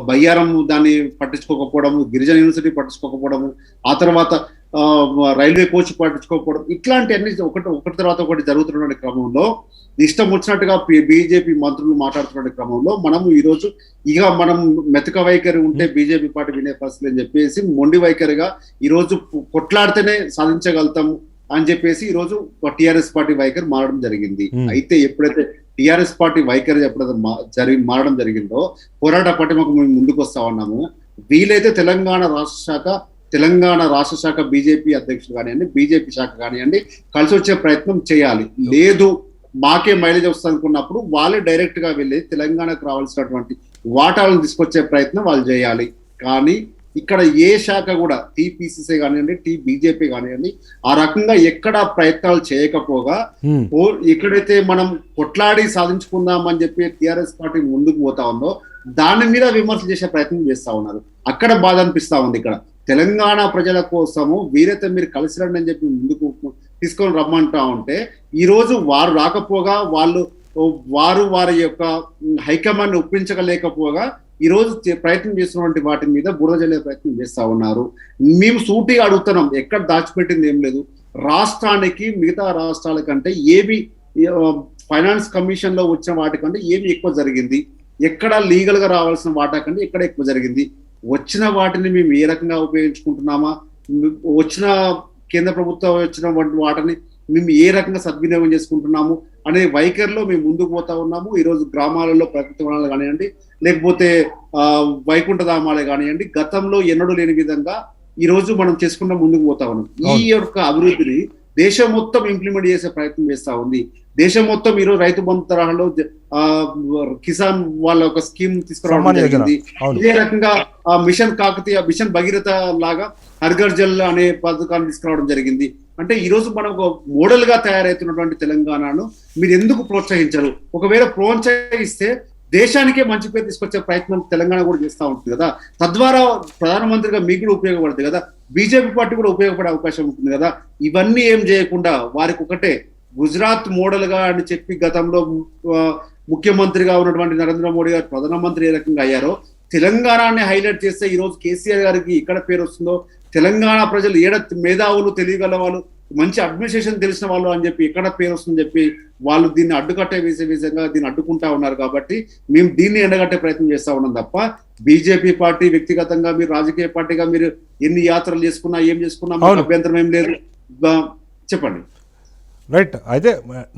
బయ్యారం దాన్ని పట్టించుకోకపోవడము, గిరిజన యూనివర్సిటీ పట్టించుకోకపోవడము, ఆ తర్వాత రైల్వే కోచ్ పట్టించుకోకపోవడం, ఇట్లాంటివన్నీ ఒకటి తర్వాత ఒకటి జరుగుతున్న క్రమంలో ఇష్టం వచ్చినట్టుగా బీజేపీ మంత్రులు మాట్లాడుతున్న క్రమంలో మనము ఈరోజు మనం మెతక వైఖరి ఉంటే బీజేపీ పార్టీ వినే పరిస్థితి అని చెప్పేసి మొండి వైఖరిగా ఈరోజు కొట్లాడితేనే సాధించగలుగుతాము అని చెప్పేసి ఈరోజు టిఆర్ఎస్ పార్టీ వైఖరి మారడం జరిగింది. అయితే ఎప్పుడైతే టిఆర్ఎస్ పార్టీ వైఖరి ఎప్పుడైతే మారడం జరిగిందో పోరాట పట్టిమకు మేము ముందుకు వస్తా ఉన్నాము. వీలైతే తెలంగాణ రాష్ట్ర శాఖ బీజేపీ అధ్యక్షులు కానివ్వండి, బీజేపీ శాఖ కానివ్వండి, కలిసి వచ్చే ప్రయత్నం చేయాలి. లేదు మాకే మైలేజ్ వస్తుంది అనుకున్నప్పుడు వాళ్ళే డైరెక్ట్ గా వెళ్ళి తెలంగాణకు రావాల్సినటువంటి వాటాలను తీసుకొచ్చే ప్రయత్నం వాళ్ళు చేయాలి. కానీ ఇక్కడ ఏ శాఖ కూడా టీపీసీసీ కానివ్వండి, బీజేపీ కానివ్వండి, ఆ రకంగా ఎక్కడ ప్రయత్నాలు చేయకపోగా ఎక్కడైతే మనం కొట్లాడి సాధించుకుందాం అని చెప్పి టిఆర్ఎస్ పార్టీ ముందుకు పోతా ఉందో దాని మీద విమర్శలు చేసే ప్రయత్నం చేస్తా ఉన్నారు. అక్కడ బాధ అనిపిస్తా ఉంది. ఇక్కడ తెలంగాణ ప్రజల కోసము వీరైతే మీరు కలిసి రండి అని చెప్పి ముందుకు తీసుకొని రమ్మంటా ఉంటే ఈ రోజు వారు రాకపోగా వాళ్ళు వారు వారి యొక్క హైకమాండ్ ఒప్పించలేకపోగా ఈ రోజు ప్రయత్నం చేస్తున్నటువంటి వాటి మీద బురద జల్లే ప్రయత్నం చేస్తా ఉన్నారు. మేము సూటిగా అడుగుతున్నాం, ఎక్కడ దాచిపెట్టింది ఏం లేదు. రాష్ట్రానికి మిగతా రాష్ట్రాల కంటే ఏవి ఫైనాన్స్ కమిషన్ లో వచ్చిన వాటికంటే ఏమి ఎక్కువ జరిగింది, ఎక్కడ లీగల్ గా రావాల్సిన వాటా కంటే ఎక్కడ ఎక్కువ జరిగింది, వచ్చిన వాటిని మేము ఏ రకంగా ఉపయోగించుకుంటున్నామా, వచ్చిన కేంద్ర ప్రభుత్వం వచ్చిన వాటిని మేము ఏ రకంగా సద్వినియోగం చేసుకుంటున్నాము అనే వైఖరిలో మేము ముందుకు పోతా ఉన్నాము. ఈ రోజు గ్రామాలలో ప్రకృతి వనాలు కానివ్వండి, లేకపోతే వైకుంఠధామాలే కానివ్వండి, గతంలో ఎన్నడూ లేని విధంగా ఈ రోజు మనం చేసుకుంటూ ముందుకు పోతా ఉన్నాం. ఈ యొక్క అభివృద్ధిని దేశం మొత్తం ఇంప్లిమెంట్ చేసే ప్రయత్నం చేస్తా ఉంది. దేశం మొత్తం ఈరోజు రైతు బంధు తరహాలో కిసాన్ వాళ్ళ ఒక స్కీమ్ తీసుకురావడం జరిగింది. ఇదే రకంగా మిషన్ కాకతీయ, మిషన్ భగీరథ లాగా హర్ఘర్ జల్ అనే పథకాన్ని తీసుకురావడం జరిగింది. అంటే ఈ రోజు మనం ఒక మోడల్ గా తయారైతున్నటువంటి తెలంగాణను మీరు ఎందుకు ప్రోత్సహించరు? ఒకవేళ ప్రోత్సహిస్తే దేశానికే మంచి పేరు తీసుకొచ్చే ప్రయత్నం తెలంగాణ కూడా చేస్తూ ఉంటుంది కదా. తద్వారా ప్రధానమంత్రిగా మీకు కూడా ఉపయోగపడుతుంది కదా, బీజేపీ పార్టీ కూడా ఉపయోగపడే అవకాశం ఉంటుంది కదా. ఇవన్నీ ఏం చేయకుండా వారికి ఒకటే గుజరాత్ మోడల్ గా అని చెప్పి గతంలో ముఖ్యమంత్రిగా ఉన్నటువంటి నరేంద్ర మోడీ గారు ప్రధానమంత్రి ఏ రకంగా అయ్యారో, తెలంగాణని హైలైట్ చేస్తే ఈ రోజు కేసీఆర్ గారికి ఇక్కడ పేరు వస్తుందో, తెలంగాణ ప్రజలు ఏడ మేధావులు, తెలియగల వాళ్ళు, మంచి అడ్మినిస్ట్రేషన్ తెలిసిన వాళ్ళు అని చెప్పి ఎక్కడ పేరు వస్తుందని చెప్పి వాళ్ళు దీన్ని అడ్డుకట్టే వేసే విధంగా దీన్ని అడ్డుకుంటా ఉన్నారు. కాబట్టి మేము దీన్ని ఎండగట్టే ప్రయత్నం చేస్తా ఉన్నాం తప్ప బీజేపీ పార్టీ వ్యక్తిగతంగా మీరు రాజకీయ పార్టీగా మీరు ఎన్ని యాత్రలు చేసుకున్నా ఏం చేసుకున్నా మాకు అభ్యంతరం ఏం లేదు. చెప్పండి. రైట్. అయితే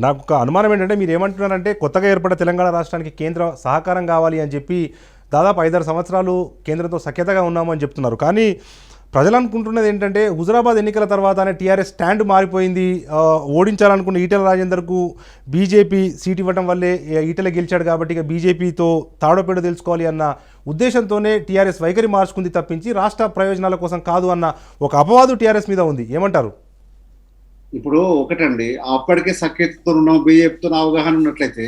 నాకు ఒక అనుమానం ఏంటంటే, మీరు ఏమంటున్నారంటే కొత్తగా ఏర్పడ్డ తెలంగాణ రాష్ట్రానికి కేంద్ర సహకారం కావాలి అని చెప్పి దాదాపు 5-6 సంవత్సరాలు కేంద్రంతో సఖ్యతగా ఉన్నామని చెప్తున్నారు. కానీ ప్రజలు అనుకుంటున్నది ఏంటంటే, హుజురాబాద్ ఎన్నికల తర్వాతనే టీఆర్ఎస్ స్టాండ్ మారిపోయింది. ఓడించాలనుకున్న ఈటెల రాజేందర్కు బీజేపీ సీట్ ఇవ్వడం వల్లే ఈటెల గెలిచాడు కాబట్టి ఇక బీజేపీతో తాడోపేడో తెలుసుకోవాలి అన్న ఉద్దేశంతోనే టీఆర్ఎస్ వైఖరి మార్చుకుంది తప్పించి రాష్ట్ర ప్రయోజనాల కోసం కాదు అన్న ఒక అపవాదు టీఆర్ఎస్ మీద ఉంది. ఏమంటారు? ఇప్పుడు ఒకటండి, అప్పటికే సఖ్యతతో ఉన్నాం, బీజేపీతో అవగాహన ఉన్నట్లయితే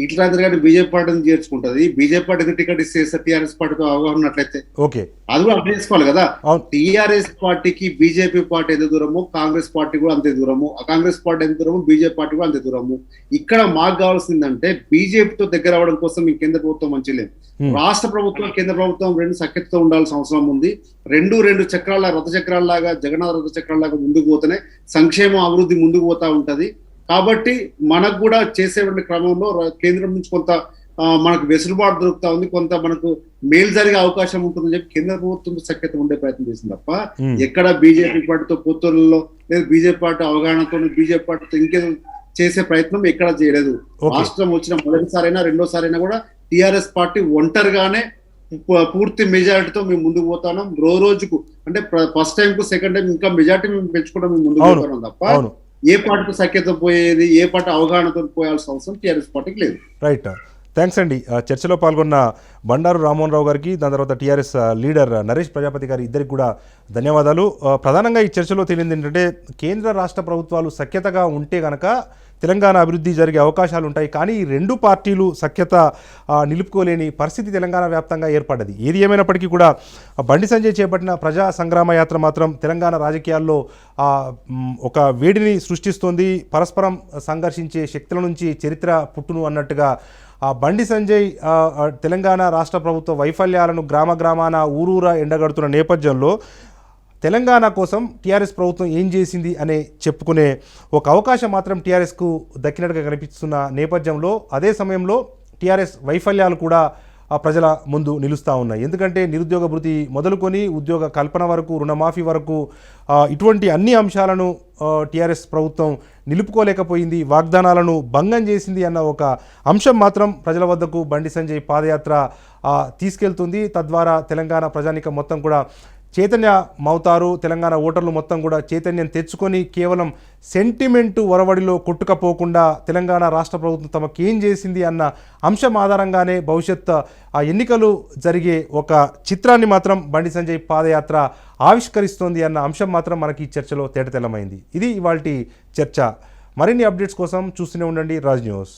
ఈటెల రాజేందర్ గారిని బీజేపీ పార్టీని చేర్చుకుంటది. బీజేపీ పార్టీకి టికెట్ ఇస్తే టీఆర్ఎస్ పార్టీతో అవగాహన ఉన్నట్లయితే ఓకే, అది కూడా అర్థం చేసుకోవాలి కదా. టీఆర్ఎస్ పార్టీకి బీజేపీ పార్టీ ఎంత దూరము, కాంగ్రెస్ పార్టీ కూడా అంతే దూరము, కాంగ్రెస్ పార్టీ ఎంత దూరము, బీజేపీ పార్టీ కూడా అంతే దూరము. ఇక్కడ మాకు కావాల్సిందంటే బీజేపీతో దగ్గర అవ్వడం కోసం మీ కేంద్ర ప్రభుత్వం మంచి లేదు, రాష్ట్ర ప్రభుత్వం కేంద్ర ప్రభుత్వం రెండు సఖ్యతతో ఉండాల్సిన అవసరం ఉంది. రెండు చక్రాల రథ చక్రాల్లాగా, జగన్నాథ రథ చక్రాల్లాగా ముందుకు పోతేనే సంక్షేమం అభివృద్ధి ముందుకు పోతా ఉంటది. కాబట్టి మనకు కూడా చేసేటువంటి క్రమంలో కేంద్రం నుంచి కొంత మనకు వెసులుబాటు దొరుకుతా ఉంది, కొంత మనకు మేలు జరిగే అవకాశం ఉంటుందని చెప్పి కేంద్ర ప్రభుత్వం సఖ్యత ఉండే ప్రయత్నం చేసింది తప్ప ఎక్కడ బీజేపీ పార్టీతో పొత్తులలో లేదా బీజేపీ పార్టీ అవగాహనతో బీజేపీ పార్టీతో ఇంకేదో చేసే ప్రయత్నం ఎక్కడ చేయలేదు. రాష్ట్రం వచ్చిన మొదటిసారైనా రెండోసారైనా కూడా టీఆర్ఎస్ పార్టీ ఒంటరిగానే పూర్తి మెజారిటీతో మేము ముందుకు పోతాం. రోజుకు అంటే ఫస్ట్ టైం కు సెకండ్ టైం ఇంకా మెజారిటీ మేము పెంచుకుంటాం, మేము ముందుకు పోతున్నాం తప్ప ఏ పార్టీతో సఖ్యత పోయేది, ఏ పార్టీ అవగాహనతో పోయాల్సిన అవసరం టీఆర్ఎస్ పార్టీకి లేదు. రైట్. థ్యాంక్స్ అండి. చర్చలో పాల్గొన్న బండారు రామ్మోహన్ రావు గారికి, దాని తర్వాత టీఆర్ఎస్ లీడర్ నరేష్ ప్రజాపతి గారి ఇద్దరికి కూడా ధన్యవాదాలు. ప్రధానంగా ఈ చర్చలో తేలింది ఏంటంటే, కేంద్ర రాష్ట్ర ప్రభుత్వాలు సఖ్యతగా ఉంటే కనుక తెలంగాణ అభివృద్ధి జరిగే అవకాశాలు ఉంటాయి. కానీ ఈ రెండు పార్టీలు సఖ్యత నిలుపుకోలేని పరిస్థితి తెలంగాణ వ్యాప్తంగా ఏర్పడ్డది. ఏది ఏమైనప్పటికీ కూడా బండి సంజయ్ చేపట్టిన ప్రజా సంగ్రామ యాత్ర మాత్రం తెలంగాణ రాజకీయాల్లో ఒక వేడిని సృష్టిస్తోంది. పరస్పరం సంఘర్షించే శక్తుల నుంచి చరిత్ర పుట్టును అన్నట్టుగా బండి సంజయ్ తెలంగాణ రాష్ట్ర ప్రభుత్వ వైఫల్యాలను గ్రామాన ఊరూరా ఎండగడుతున్న నేపథ్యంలో తెలంగాణ కోసం టీఆర్ఎస్ ప్రభుత్వం ఏం చేసింది అనే చెప్పుకునే ఒక అవకాశం మాత్రం టీఆర్ఎస్కు దక్కినట్టుగా కనిపిస్తున్న నేపథ్యంలో, అదే సమయంలో టీఆర్ఎస్ వైఫల్యాలు కూడా ప్రజల ముందు నిలుస్తూ ఉన్నాయి. ఎందుకంటే నిరుద్యోగ భృతి మొదలుకొని ఉద్యోగ కల్పన వరకు, రుణమాఫీ వరకు ఇటువంటి అన్ని అంశాలను టీఆర్ఎస్ ప్రభుత్వం నిలుపుకోలేకపోయింది, వాగ్దానాలను భంగం చేసింది అన్న ఒక అంశం మాత్రం ప్రజల వద్దకు బండి సంజయ్ పాదయాత్ర తీసుకెళ్తుంది. తద్వారా తెలంగాణ ప్రజానీకం మొత్తం కూడా చైతన్యమవుతారు. తెలంగాణ ఓటర్లు మొత్తం కూడా చైతన్యం తెచ్చుకొని కేవలం సెంటిమెంటు ఒరవడిలో కొట్టుకపోకుండా తెలంగాణ రాష్ట్ర ప్రభుత్వం తమకేం చేసింది అన్న అంశం ఆధారంగానే భవిష్యత్ ఎన్నికలు జరిగే ఒక చిత్రాన్ని మాత్రం బండి సంజయ్ పాదయాత్ర ఆవిష్కరిస్తోంది అన్న అంశం మాత్రం మనకి ఈ చర్చలో తేటతెల్లమైంది. ఇది ఇవాల్టి చర్చ. మరిన్ని అప్డేట్స్ కోసం చూస్తూనే ఉండండి రాజ్ న్యూస్.